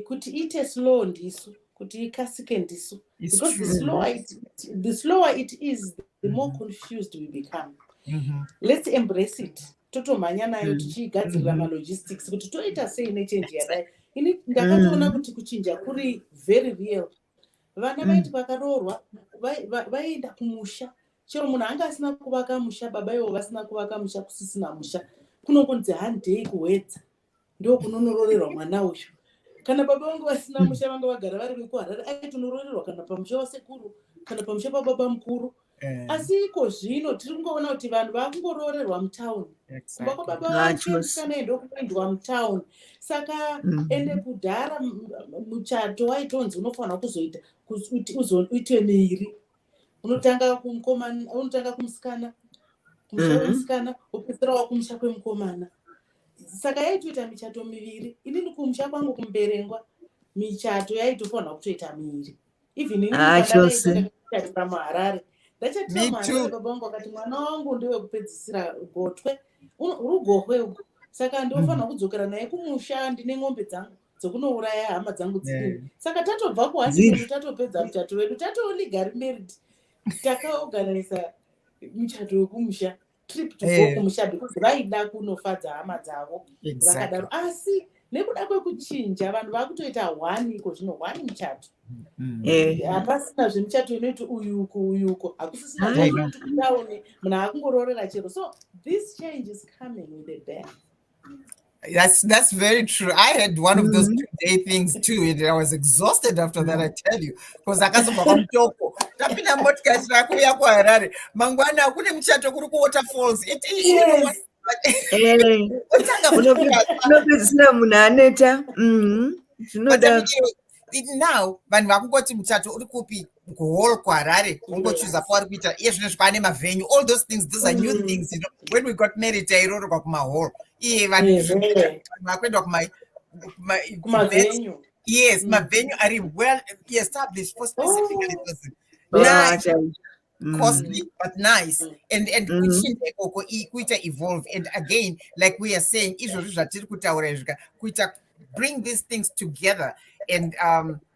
kuti ite slow ndisu kuti ikasike ndisu because the slower it is the more confused we become. Let's embrace it. Totomhanya nayo tichigadzirira logistics kuti toita sei nechange yadai. Ini ndakatoona kuti kuchinja kuri very real. Vana vaiti vakaroorwa vaenda kumusha chero munhu anga asina kuvaka musha baba ivo vasina kuvaka musha kusisina musha kunongonzi handei kuwedza ndo kunonororerwa mwana uyu kana baba vangu vasina musha vanga vagara vari vekuharare aitonororerwa kana pamusha wasekuru kana pamusha pababa mukuru asi iko zvino tiri kungoona kuti vanhu vakungororerwa mutaundi kumba kwababa vachekana endo kuendwa mutaundi saka ende kudhara muchato waitonzi unofanira kuzoita kuti uzoite miri unotanga kumukomana, unotanga kumusikana, kumusha wemusikana, wopedzisira wakumusha kwemukomana. Saka yaitoita michato miviri. Inini kumusha kwangu kumberengwa michato yaitofanira kutoita miviri. Even inini pandakaitoenda kuchato pamuHarare, ndachatiwa muHarare, baba vangu vakati mwana wangu ndiwe kupedzisira gotwe, rugohwe ugo. Saka ndofanira kudzokera naye kumusha, ndine ng'ombe dzangu dzokunouraya hama dzangu dzidini. Saka tatobva kuhanimu, tatopedza muchato wedu, tatoonly married, takaorganiza muchato wekumusha, trip to go kumusha, because vaida kunofadza hama dzavo vakadaro. Asi nekuda kwekuchinja vanhu vakutoita one iko zvino, one muchato. Hapasina zvemuchato inoti uyuko uyuko, hakusisina zvekuti kutaone munhu akungororera chero. So this change is coming with a bang. That's very true. I had one of those 2-day things too, and I was exhausted after that, I tell you, because akazobva kwamutoko tapinda motikari rakuuya kuHarare mangwana kune muchato kuri kuwaterfalls unopedzisira munhu aneta. Now vanhu vakungoti muchato uri kupi kuhall kuHarare, ungochuza pauri kuita iye zvino zvikwane mavenue, all those things, those are new things, you know. When we got married tairorerwa kumahall, iye vanhu vakuenda kumavenue. Yes, mavenue are well established for specifically those. Nice, costly but nice, and kuita evolve. And again, like we are saying, izvozvo zvatiri kutaura zvika kuita bring these things together. And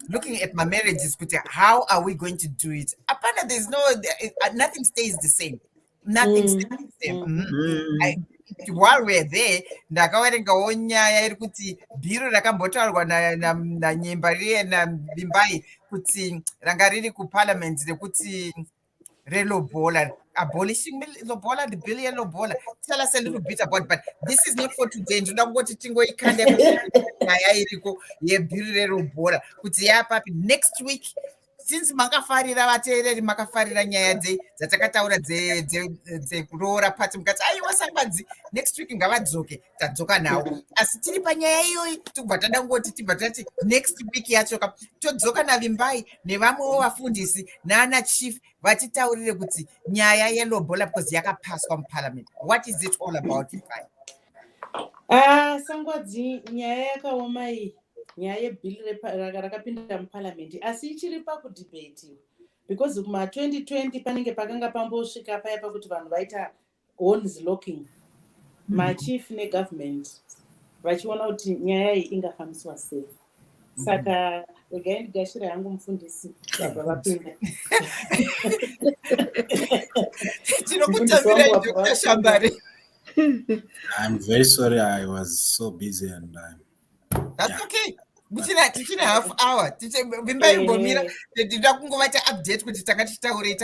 looking at my marriages, how are we going to do it? Apparently, there's nothing stays the same. Nothing stays the same. While we're there, ndakaverengawo nyaya iri kuti bhiro rakambotaurwa naNyemba-Lawyer naVimbayi kuti ranga riri kuparliament rekuti relobola, abolishing lobola, the bill lobola. Tell us a little bit about, but this is not for today. Ndoda kungoti tingoikanda nyaya iriko yebhill relobola kuti yapapi next week. Since makafarira vateereri, makafarira nyaya dzatakataura dzekuroora pati mukati aiwa sangwadzi next week ngavadzoke, tadzoka nawo. Asi tiri panyaya iyoyi tobva tada ngoti tibva tati next week yacho todzoka naVimbayi nevamwewo vafundisi naana chief vatitaurire kuti nyaya yelobola because yakapaswa muparliament. What is it all about, Vimbayi? Sangwadzi nyaya yakaoma iyi, nyaya yebhili rakapinda muparliament, asi ichiri pakudhibheti because kuma2020 panenge pakanga pambosvika paya pakuti vanhu vaita horns locking, machief negovernment vachiona kuti nyaya iyi ingafambiswa sei. Saka regai ndigashira yangu mufundisi vabva vapinda. Tinokutambira Dr. Shambare. I'm very sorry, I was so busy and that's okay. Tichina half hour. Vimbayi ngomira ndida kungovata update kuti takataura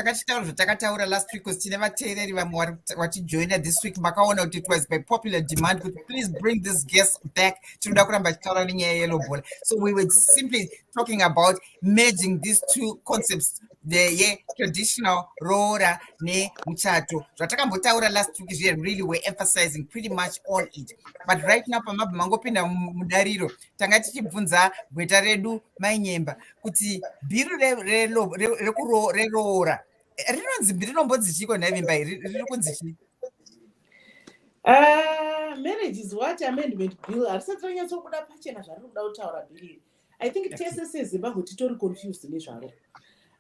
zvatakataura last week because tine vateereri vamwe vachijoina this week. Makaona kuti it was by popular demand kuti please bring this guest back. Tinoda kuramba tichitaura nenyaya yelobola. So we were simply talking about merging these two concepts, the traditional Roora ne muchato. Zvatakambotaura last week really were emphasizing pretty much on it. But right now pamabva mangopinda mudariro tanga tichibvunza gweta redu Nyemba kuti bhiru reroora rinonzi rinombodzi chiko naVimbayi riri kunzi chii? Marriage is what amendment bill harisati ranyatsokuda pachena zvari kuda kutaura bhiri. I think tese seZimbabwe titori confused nezvaro.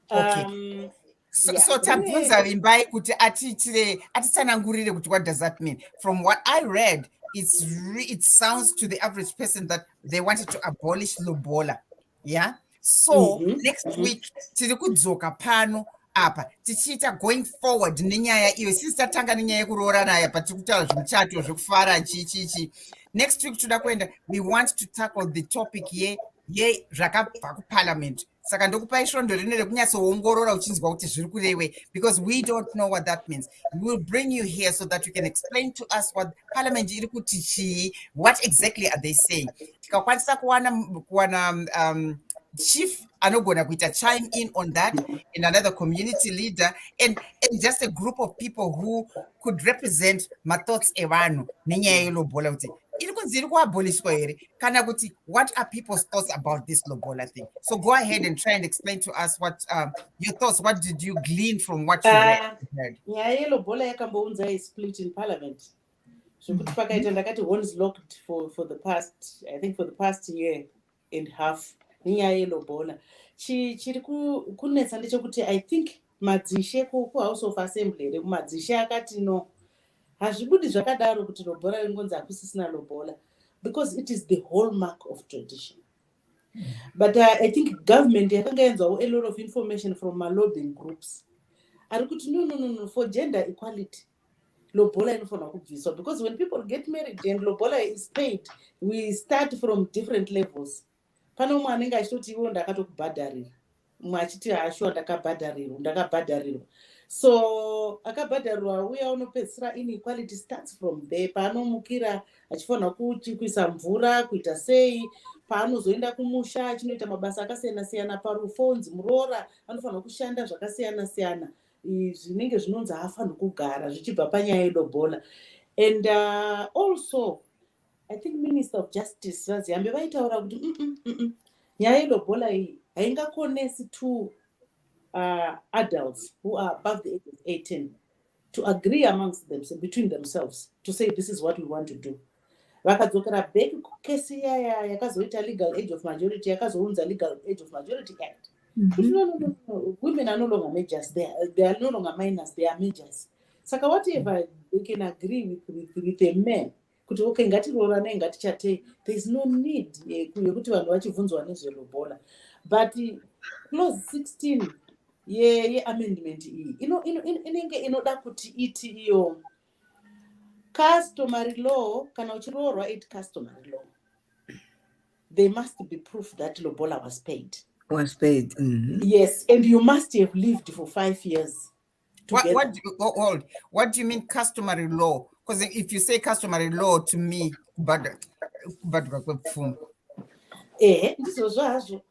Okay. So tabvunza Vimbayi kuti atitsanangurire kuti what does that mean? From what I read, it sounds to the average person that they wanted to abolish lobola. Yeah. So next week tiri kudzoka pano apa tichiita going forward nenyaya iyo since tatanga nenyaya yekuroora nayo patiri kutaura zvemuchato zvekufara chichichi. Next week toda kuenda, we want to tackle the topic zvakabva kuparliament. Saka ndokupai svondo rine rekunyatsoongorora uchinzwa kuti zviri kurewe, because we don't know what that means. We will bring you here so that you can explain to us what parliament iri kuti chii, what exactly are they saying. Tikakwanisa kuwana chief anogona kuita chime in on that, and another community leader, and just a group of people who could represent my thoughts evanhu nenyaya yelobola kuti what are people's thoughts about this lobola thing? So go ahead and try and explain to us what your thoughts. What did you glean from what you read? Nyaya yelobola yakambounza split in parliament. Zvekuti pakaita ndakati horns locked for the past, I think for the past year and half. Nyaya yelobola. Chiri kunetsa ndechekuti I think madzishe kuhouse of assembly madzishe akati no. Hazvibudi zvakadaro kuti lobola ringonzi hakusisina lobola, because it is the hallmark of tradition. But I think government yakanga yanzwawo a lot of information from lobbying groups. Arikuti no, for gender equality lobola inofanira kubviswa, because when people get married and lobola is paid, we start from different levels. Pano umwe anenge achitoti iwo ndakatokubhadharira, umwe achiti hashuwa ndakabhadharirwa. So akabhadharirwa uya unopedzisira inequality starts from there. Paanomukira achifanira kuisa mvura, kuita sei, paanozoenda kumusha achinoita mabasa akasiyana-siyana, parufonzi muroora anofanira kushanda zvakasiyana-siyana. Zvinenge zvinonzi haafaniri kugara zvichibva panyaya yelobola. And also I think Minister of Justice vaZimbabwe vaitaura kuti nyaya yelobola iyi haingakonesi to adults who are above the age of 18 to agree amongst themselves, between themselves, to say this is what we want to do. Vakadzokera back kukesi yaya yakazoita legal age of majority, yakazounza legal age of majority act. No. Women are no longer majors. They are no longer minors. They are majors. Saka whatever we can agree with a man, kuti okay ngatiroorane ngatichatei, there is no need yekuti vanhu vachibvunzwa nezvelobola. But clause 16 ye-amendment iyi inenge inoda kuti iti iyo customary law, kana uchiroorwa it customary law, there must be proof that lobola was paid. Yes, and you must have lived for 5 years together. What do you mean customary law? Because if you say customary law to me, ndizvo zvazvo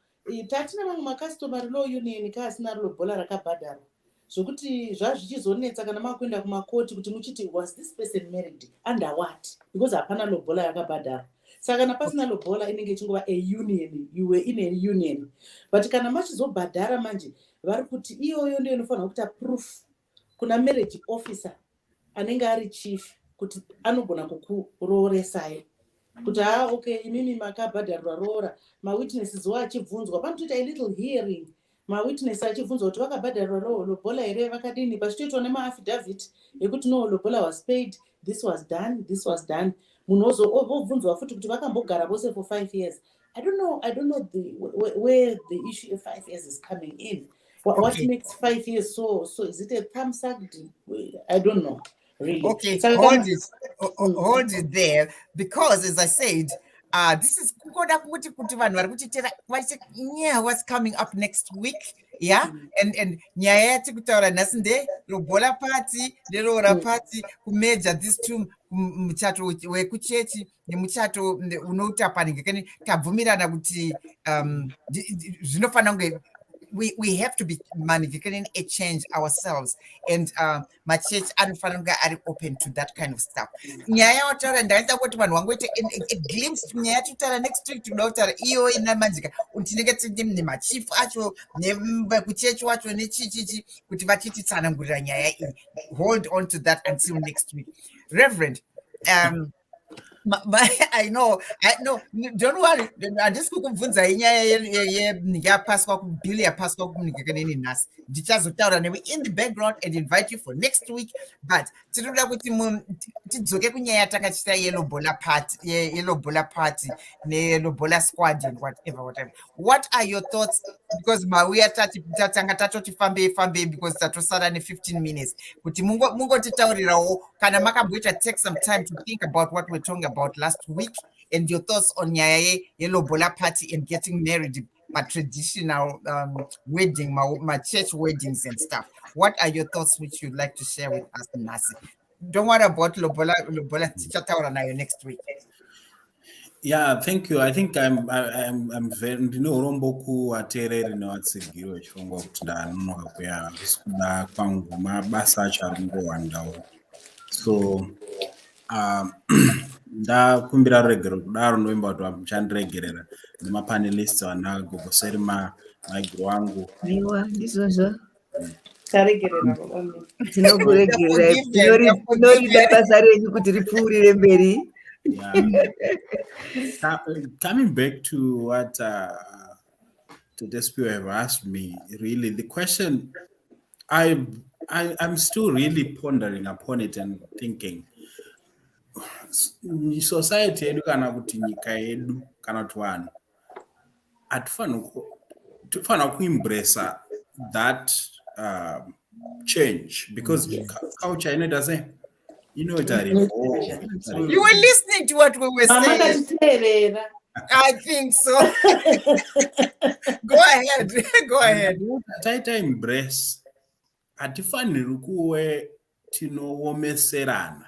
tatina mamwe macustomary law union kaasina lobola rakabhadharwa, zvokuti zvazvichizonetsa kana makuenda kumakoti kuti muchiti was this person married under what, because hapana lobola yakabhadharwa. Saka kana pasina lobola inenge ichingova a union, you were in a union. But kana machizobhadhara manje vari kuti iyoyo ndiyo inofanira kuita proof kuna marriage officer anenge ari chief kuti anogona kukurooresai kuti okay imimi makabhadharwa roora, mawitnesses achibvunzwa panotoita a little hearing, mawitness achibvunzwa kuti vakabhadharwa lobola here vakadini, pachitoitwa nemaaffidavit yekuti no lobola was paid, this was done. Munhu obvunzwa futi kuti vakambogara vose for 5 years. I don't know where the issue of 5 years is coming in. What makes 5 years so is it a thumbsucked? I don't know really. Okay, so hold it there, because as I said, this is what's coming up next week. Yeah, and nyaya yatikutaura nhasi ndelobola party neroora party kumeja these two, muchato wekuchechi nemuchato unoita paningekani tabvumirana kuti zvinofanira kunge we have to be manifesting a change ourselves, and my church anofanira kunge ari open to that kind of stuff. Nyaya yataura ndaita kuti vanhu vangoita a glimpse nyaya yatitaura next week, tinoda kutaura iyo inamanjika tinenge tine nemachief acho nevekuchechi wacho nechichichi kuti vachititsanangurira nyaya iyi. Hold on to that until next week. Reverend, I know, don't worry. Handisi kukubvunza inyaya yapaswa kubhili yapaswa kumunikekaneni nhasi. Ndichazotaura newe in the background and invite you for next week. But tinoda kuti tidzoke kunyaya yatakachita yelobola party nelobola squad and whatever. What are your thoughts? Because mauya tatanga tatoti fambe because tatosara ne15 minutes. Kuti mungotitaurirawo kana makamboita take some time to think about what we're talking about last week and your thoughts on nyaya yelobola party and getting married, my traditional wedding, my church weddings and stuff. What are your thoughts which you'd like to share with us, Nasi? Don't worry about lobola tichataura nayo next week. Yeah, thank you. I think I'm very rombo kuatereri nevatsigiro chirongwa kuti ndanonoka kuya kuda kwangu mabasa acho ari ngowandawo. So ndakumbira ruregero kudaro ndoimba kuti muchandiregerera nemapanelists vana Gogo Serima, maiguru wangu. Aiwa, ndizvozvo. Taregerera Tinokuregerai, tinorida basa renyu kuti ripfuurire mberi. Coming back to what Tedespi have asked me, really, the question, I'm still really pondering upon it and thinking, society yedu kana kuti nyika yedu kana kuti vanhu atifanira kuembrace that change, because culture inoita sei inoita revolve. You were listening to what we were saying. I think so. Go ahead. Taita embrace hatifaniri kuwe tinoomeserana,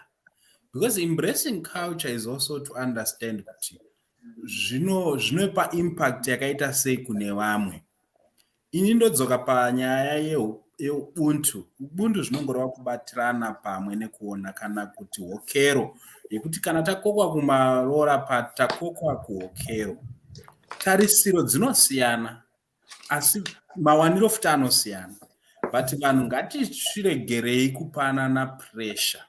because embracing culture is also to understand kuti zvinopa impact yakaita sei kune vamwe. Ini ndodzoka panyaya yeubuntu. Ubuntu zvinongoreva kubatirana pamwe nekuona kana kuti hokero yekuti kana takokwa kumaroora takokwa kuhokero. Tarisiro dzinosiyana asi mawaniro futi anosiyana, but vanhu ngatiregerei kupanana pressure.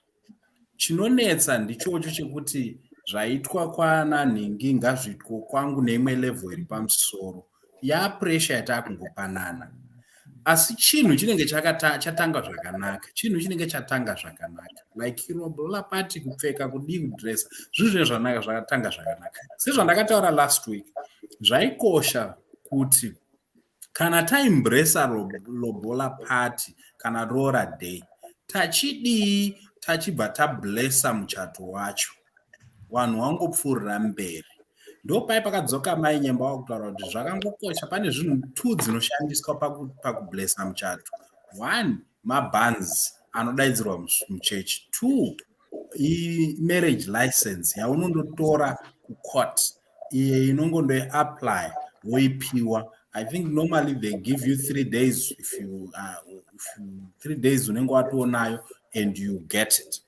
Chinonetsa ndichocho chekuti zvaitwa kwana nhingi ngazvitwa kwangu neimwe level iri pamusoro pressure yatakungopanana. Asi chinhu chinenge chatanga zvakanaka, like lobola party, kupfeka, kudii, kudresa, zvinhu zvanaka zvakatanga zvakanaka. Sezvandakataura last week, zvaikosha kuti kana taembrace lobola party kana Roora day, tachidii tachibva tablessa muchato wacho, vanhu vangopfuurira mberi. Ndopai pakadzoka mai Nyemba wakutaura kuti zvakangokosha, pane zvinhu 2 dzinoshandiswa pakublessa muchato. 1, mabanzi anodaidzirwa muchechi. 2, marriage license yaunondotora kucourt, iye inongondoiapply woipiwa. I think normally they give you 3 days if you 3 days unenge watonayo and you get it.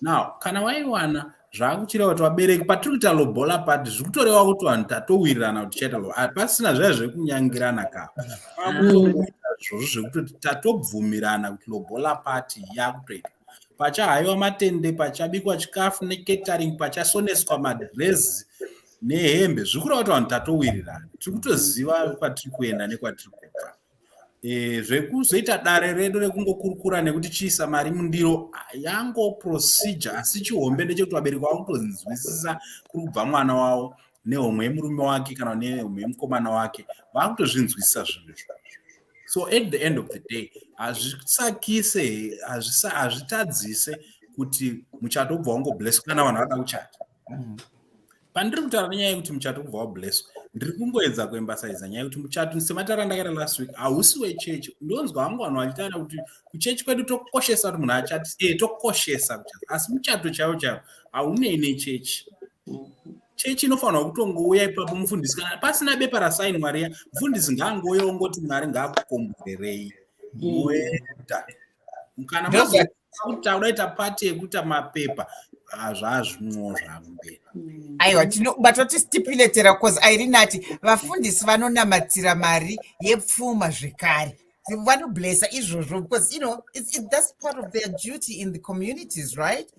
Now kana waiwana zvakuchireva kuti vabereki patiri kuita lobola party zvikutoreva kuti vanhu tatowirirana kuti chaita lobola, pasina zvaya zvekunyangirana ka kwakutoita zvozvo zvekuti tatobvumirana kuti lobola party yakutoita. Pachahaiwa matende, pachabikwa chikafu necatering, pachasoneswa madrezi nehembe, zvikureva kuti vanhu tatowirirana, tiri kutoziva kwatiri kuenda nekwatiri kubva. Zvekuzoita dare redu rekungokurukura nekuti chiisa mari mundiro yango procedure, asi chihombe ndechekuti vabereki vakutonzwisisa kuri kubva mwana wavo nehomwe yemurume wake kana nehomwe yemukomana wake, vakutozvinzwisisa zvinhu izvo. So at the end of the day, hazvisakise, hazvitadzise kuti muchato ubva wangoblesswa kana vanhu vada kuchata. Pandiri kutaura nenyaya yekuti muchato ubva wablesswa, ndiri kungoedza kuemphasize nyaya yekuti muchato sematara ndakaita last week hausi wechechi. Ndonzwa vangu vanhu vachitaura kuti kuchechi kwedu tokoshesa kuti munhu achati, tokoshesa kuchata, asi muchato chaiwo haunei nechechi. Chechi inofanira kutongouya ipapo mufundisi, kana pasina bepa rasaini Mwari, mufundisi ngaangouya ongoti Mwari ngaakukomborerei muenda. Kana kuti udaita pati yekuita mapepa zvazvimwo zvakumberi. Aiwa, batotistipulateera because airinati vafundisi vanonamatira mari yepfuma zvekare. Vanoblessa izvozvo because that's part of their duty in the communities, right?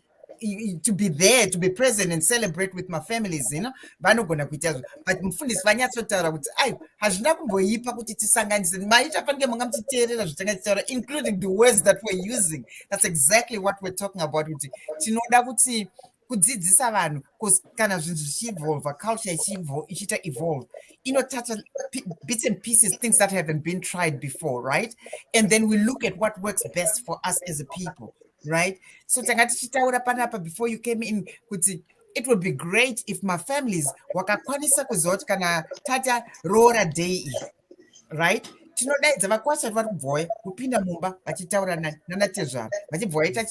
To be there, to be present and celebrate with my families, vanogona kuita izvo. But mufundisi vanyatsotaura kuti hazvina kumboipa kuti tisanganise maita pange manga muchiteerera zvotanga tichitaura, including the words that we're using. That's exactly what we're talking about, kuti tinoda kuti kudzidzisa vanhu kana zvinhu zvichievolva, culture ichiita evolve, inotouch bits and pieces, things that haven't been tried before, right? And then we look at what works best for us as a people, right? So tanga tichitaura panapa before you came in kuti it would be great if my families wakakwanisa kuziva kuti kana tata Roora day, right? Tinodaidza vakwasha vari kubvoya kupinda mumba vachitaura nanatezvara vachibva vaita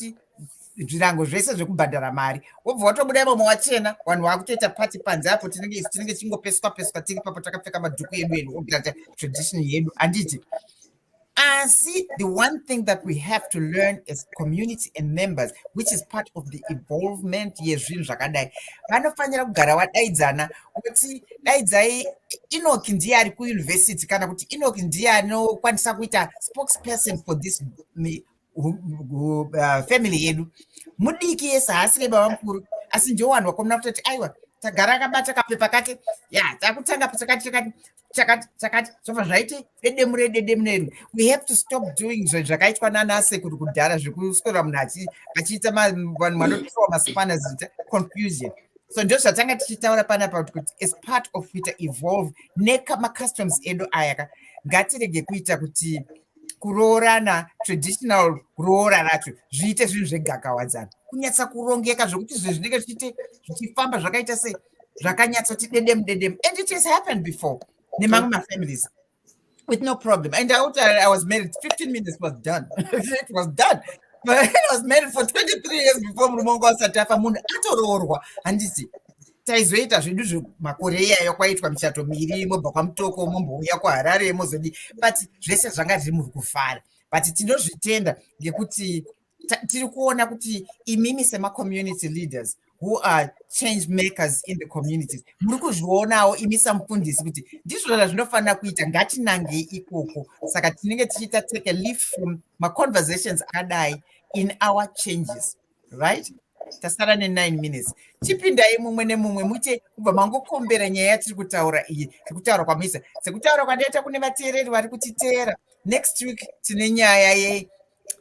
zvirango zvese zvekubhadhara mari, wobva watobuda imomo wachena, vanhu vakutoita pati panze apo, tinenge chingopeswa tiri papo takapfeka madhuku edu obvira tradition yedu. Handiti See, the one thing that we have to learn as community and members, which is part of the involvement yezvinhu zvakadai, vanofanira kugara vadaidzana kuti daidzai Enoch ndiye ari kuuniversity kana kuti Enoch ndiye anokwanisa kuita spokesperson for this family yedu. Mudiki yese haasiri baba mukuru, asi ndiwo vanhu vakomuna kutoti aiwa tagara akabata kapepa kake takutanga chakati zvobva zvaite dedemure. We have to stop doing zvakaitwa nanasekuru kudhara zvekuswera munhu achiita vanhu vanotiwa masipana zita confusion. So ndo zvatanga tichitaura panapa kuti as part of kuita evolve makcustoms edu aya ngatirege kuita kuti kuroorana traditional kuroora racho zviite zvinhu zvegakawadzana, kunyatsa kurongeka zvokuti zvinhu zvinenge zvichifamba zvakaita se zvakanyatsoti dedemu. And it has happened before nemamwe mafamilies with no problem. And I was married 15 minutes was done. It was done. But I was married for 23 years before murume wangu asati afa, munhu atoroorwa. Handiti taizoita zvedu zvemakore iyayo kwaitwa michato miri, mobva kwamutoko mombouya kuHarare mozodi, but zvese zvanga zviri muri kufara. But tinozvitenda ngekuti tiri kuona kuti imimi sema-community leaders who are change makers in the communities, muri kuzvionawo imi samufundisi kuti ndizvo zvinofanira kuita, ngatinangei ikoko. Saka tinenge tichiita take a leaf from ma-conversations akadai in our changes, right? Tasara ne9 minutes. Chipindai mumwe nemumwe muite kubva mangokombera nyaya yatiri kutaura iyi, tiri kutaura kwamisa sekutaura kwandaita kune vateereri vari kutiteera. Next week tine nyaya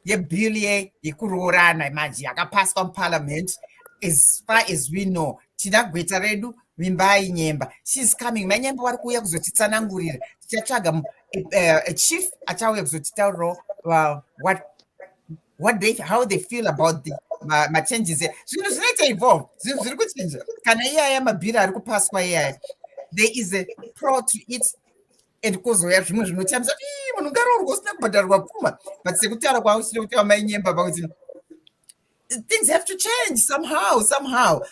yebill yekuroorana manje yakapaswa muparliament. As far as we know, tina gweta redu Vimbayi Nyemba, she's coming. Manyemba vari kuuya kuzotitsanangurira. Tichatsvaga a chief achauya kuzotitaurira how they feel about the changes. Zvinhu zvinoita evolve, zvinhu zviri kuchinja. Kana iyaya mabhiri ari kupaswa iyaya, there is a pro to it. And kuzoya zvimwe zvinotambisa munhu ngaroorwa usina kubhadharwa pfuma. But sekutaura kwausina kuti Mai Nyemba pakuti things have to change somehow.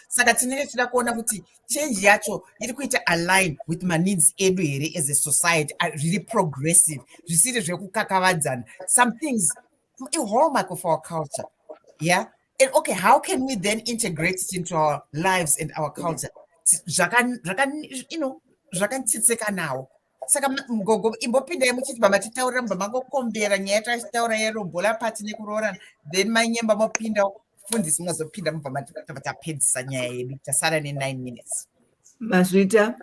Saka tinenge tida kuona kuti change yacho iri kuita align with needs edu here as a society, really progressive, zvisiri zvekukakavadzana. Some things a hallmark of our culture, yeah. And okay, how can we then integrate it into our lives and our culture? Zvakatsitseka nawo. Saka Gogo imbopinda muchiti pamatitaurira mubva mangokombera nyaya tachitaura yelobola pati nekuroorana, then Mai Nyemba mopinda fundisi mwazopinda mubva tapedzisa nyaya yedu. Tasara ne9 minutes. Mazvita,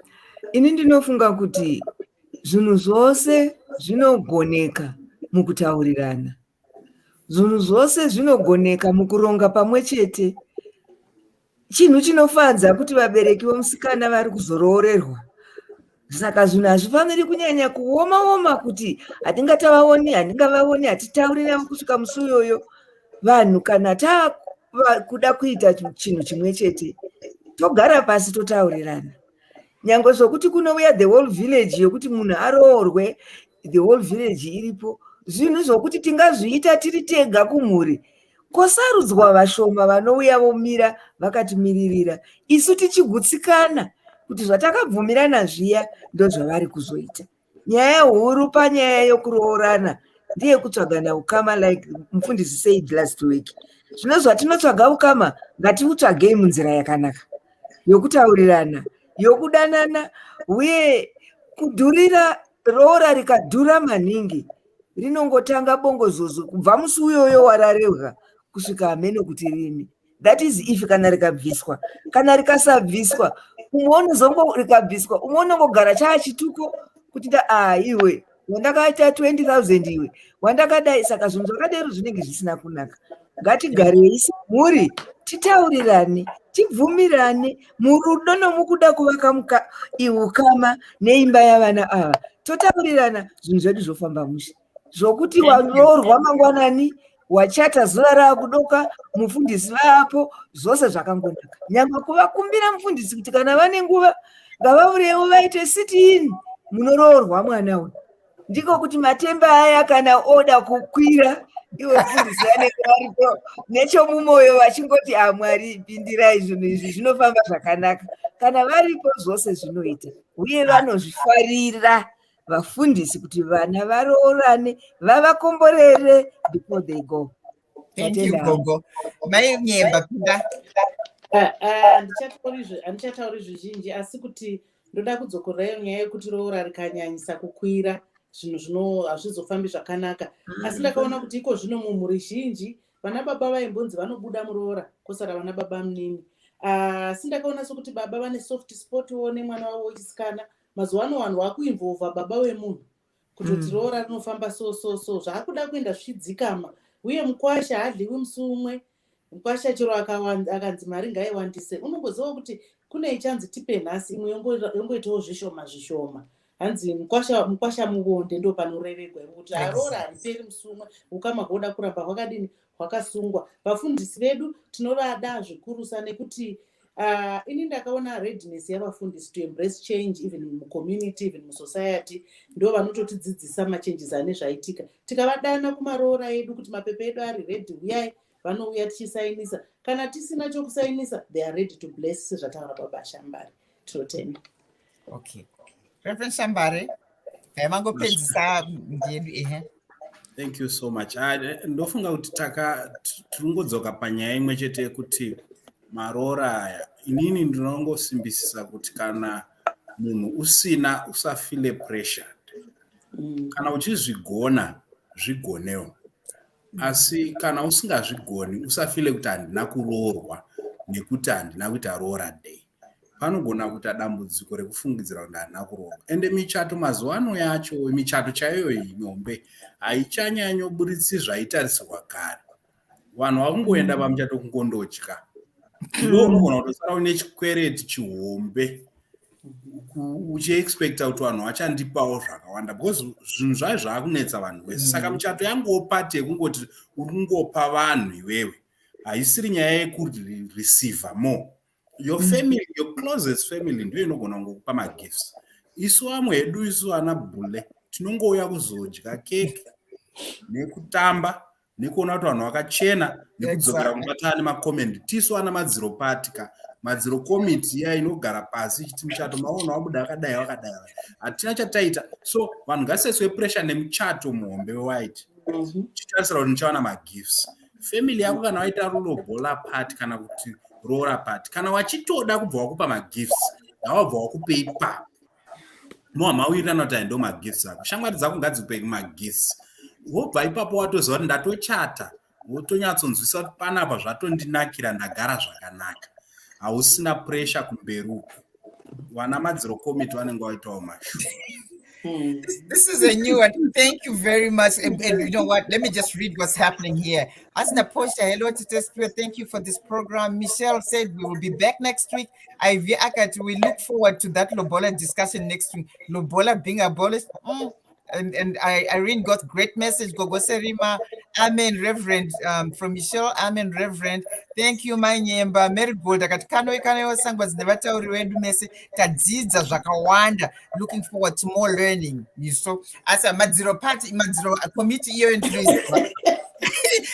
ini ndinofunga kuti zvinhu zvose zvinogoneka mukutaurirana. Zvinhu zvose zvinogoneka mukuronga pamwe chete. Chinhu chinofadza kuti vabereki vomusikana vari kuzoroorerwa. Saka zvinhu hazvifaniri kunyanya kuoma kuti handingavaoni, hatitaurira kusvika musi uyoyo. Vanhu kana kuda kuita chinhu chimwe chete, togara pasi totaurirana. Nyangwe zvokuti kunouya the whole village yokuti munhu aroorwe, the whole village iripo. Zvinhu zvokuti tingazviita tiri tega kumhuri, kosarudzwa vashoma vanouya vomira vakatimiririra, isu tichigutsikana kuti zvatakabvumirana zviya ndozvavari kuzoita. Nyaya huru panyaya yokuroorana ndiye kutsvagana ukama, like mufundisi said last week. Zvino zvatinotsvaga ukama ngatiutsvagei munzira yakanaka yokutaurirana, yokudanana, uye kudhurira roora rikadhura maningi rinongotanga bongozozo kubva musi uyoyo wararehwa kusvika hameno kuti rini. That is if kana rikabviswa. Kana rikasabviswa, rikabviswa umwe unongogara chaachituko kuti iwe wandakaita 20,000 iwe wandakadai. Saka zvinhu zvakadero zvinenge zvisina kunaka. Ngatigarei semhuri, titaurirane, tibvumirane murudo nomukuda kuvaka ukama neimba yavana ava. Totaurirana zvinhu zvedu zvofamba mushe. Zvokuti waroorwa mangwanani, wachata zuva raakudoka, mufundisi vaapo, zvose zvakangonaka. Nyangwe kuvakumbira mufundisi kuti kana vane nguva ngavaurewo vaite sit-in, munoroorwa mwana uyu. Ndiko kuti matemba aya kana oda kukwira, iwe mufundisi vanenge varipo nechomumoyo vachingoti Mwari pindirai zvinhu izvi zvinofamba zvakanaka. Kana varipo zvose zvinoita, uye vanozvifarira vafundisi kuti vana varoorane, vavakomborere before they go. Thank you, Gogo. Mai Nyemba-Panga. Handichatauri zvizhinji asi kuti ndoda kudzokorayo nyaya yekuti roora rikanyanyisa kukwira zvinhu hazvizofambi zvakanaka. Asi ndakaona kuti iko zvino mumhuri zhinji vana baba vaimbonzi vanobuda muroora kosara vana baba munini. Asi ndakaona sokuti baba vane soft spot one mwana wavo wechisikana. Mazuva ano vanhu vakuinvolva baba wemunhu kuti roora rinofamba so zvaakuda kuenda zvichidzikama. Uye mukwasha hadliwi musi umwe. Mukwasha chero akanzi mari ngaiwandise. Unongoziva kuti kune ichanzi tipe nhasi imwe yongoitawo zvishoma. Hanzi mukwasha muvonde ndo panorevegwa kuti roora hariperi musi umwe. Ukama hoda kuramba hwakadini hwakasungwa. Vafundisi vedu tinovada zvikurusa nekuti ini ndakaona readiness yavafundisi to embrace change even mucommunity even musociety ndo vanototidzidzisa machanges ane zvaitika. Tikavadana kumaroora edu kuti mapepa edu ari ready uyai vanouya tichisainisa. Kana tisina chokusainisa they are ready to bless sezvataura baba Shambare. Tinotenda. Okay. Reverend Shambare, kaimangopedzisa ndedu Thank you so much. Ndofunga kuti tiringodzoka panyaya imwe chete yekuti maroora aya inini ndinongosimbisisa kuti kana munhu usafile pressure. Kana uchizvigona zvigonewo. Asi kana usingazvigoni usafile kuti handina kuroorwa nekuti handina kuita roora day. Panogona kuita dambudziko rekufungidzira kuti handina kuroorwa. Ende michato mazuva ano yacho, michato chaiyo nyombe haichanyanyoburitsi zvaitarisirwa kare. Vanhu vakungoenda pamuchato kungondotya. Unogona kutosara une chikwereti chihombe uchiexpecta kuti vanhu vachandipawo zvakawanda because zvinhu zvai zvaakunetsa vanhu vese. Saka michato yangopati yekungoti uri kungopa vanhu iwewe. Haisiri nyaya yekuti receive more. Your family, your closest family ndiyo inogona kungokupa magifts. Isu vamwe hedu isu ana bhule tinongouya kuzodya keke nekutamba nekuona kuti vanhu vakachena nekudzokera kubatana nemakomendi. Tisu ana madziro patika madziro komiti iya inogara pasi chiti muchato maona wabuda wakadai. Hatina chataita. So vanhu ngavasaiswe pressure nemuchato muhombe white. Chitarisira kuti nichawana magifts. Family yako kana waita lobola party kana kuti roora party kana wachitoda kubva wakupa magifts ndawabva wakupei ipapo. Mawirana kuti ndo magifts ako. Shamwari dzako ngadzikupe magifts. Wobva ipapo watoziva kuti ndatochata. Wotonyatsonzwisa kuti panapa zvatondinakira ndagara zvakanaka. Hausina pressure kumberi uko. Wana madziro komiti vanenge waitawo mashu. This is a new one. Thank you very much. And you know what? Let me just read what's happening here. Asna Posha, hello to Tespia. Thank you for this program. Michelle said we will be back next week. Ivy Akat, we look forward to that lobola discussion next week. Lobola being abolished. And Irene got great message. Gogo Serima, amen, Reverend. From Michelle, amen, Reverend. Thank you, my Nyemba. Mary Gold, Kano Sangwas Nevata Urendu message. Tadzidza Zakawanda. Looking forward to more learning. You saw as a Madziro party, Madziro committee here in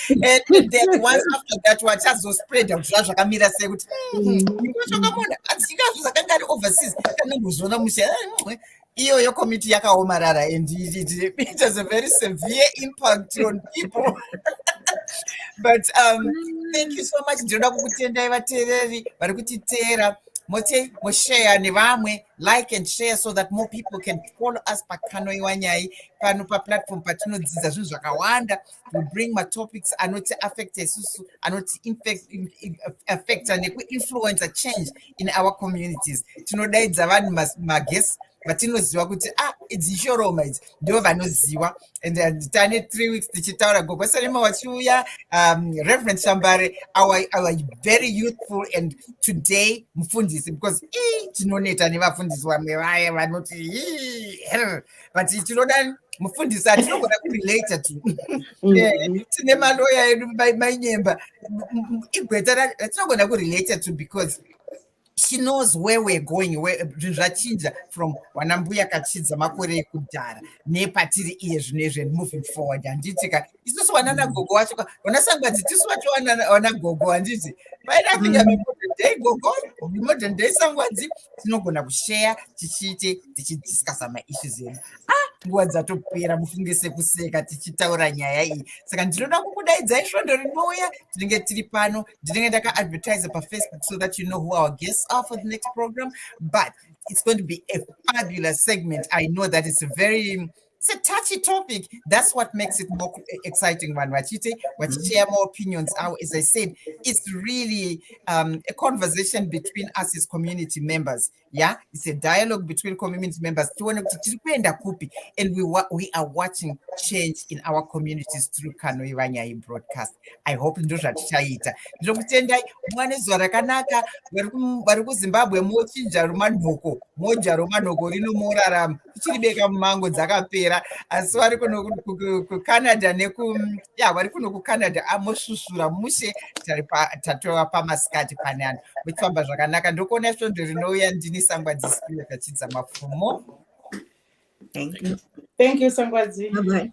and then once after that, what has those spread of Kamira say, overseas. Your committee yakaomarara and it has a very severe impact on people. But thank you so much. Ndinoda kukutendai vateereri vari kutiteera. Mote moshare nevamwe, like and share so that more people can follow us pakanoiwa nyai pano paplatform patinodzidza zvinhu zvakawanda. We bring my topics anoti affect isusu, anoti affect nekuinfluence a change in our communities. Tinodaidza vanhu maguests vatinoziva kuti it's ishoroma idzi ndo vanoziva. And tane 3 weeks tichitaura Gogo Serima wachiuya, Reverend Shambare, our very youthful and today mufundisi because tinoneta nevafundisi vamwe vaya vanoti but tinoda mufundisi atinogona kurelate to tine maloya edu Vimbayi Nyemba igweta ratinogona kurelate to because she knows where we're going, where zvachinja from wanambuya kachidza makore ekudhara nepatiri iye zvinezve moving forward. Handiti ka isusu wanana gogo wacho wana sangwadzi tisu wacho wana gogo handiti by nothing of a modern day gogo modern day sangwadzi tinogona kushare tichiite tichidiscussa maissues edu. Nguva dzatopera mufunge sekuseka tichitaura nyaya iyi. Saka ndinoda kukudaidzai svondo rinouya tinenge tiri pano. Ndinenge ndakaadvertise paFacebook so that you know who our guests are for the next program. But it's going to be a fabulous segment. I know that it's a touchy topic. That's what makes it more exciting. What share more opinions. As I said, it's really a conversation between us as community members. Yeah, it's a dialogue between community members. And we are watching change in our communities through Kanoiwa Nyai broadcast. I hope ndo zvatichaita. Ndokutendai mwane zuva rakanaka vari kuZimbabwe mochinja romanhoko moja romanhoko rino morarama tichiribeka mumango dzakapera asi vari kuno kuCanada vari kuno kuCanada amosvusvura mushe tatova pamasikati panani muchifamba zvakanaka. Ndokuona svondo rinouya ndini Sangwadzi Spiwe Kachidza Mapfumo. Thank you. Thank you, Sangwadzi. Bye-bye.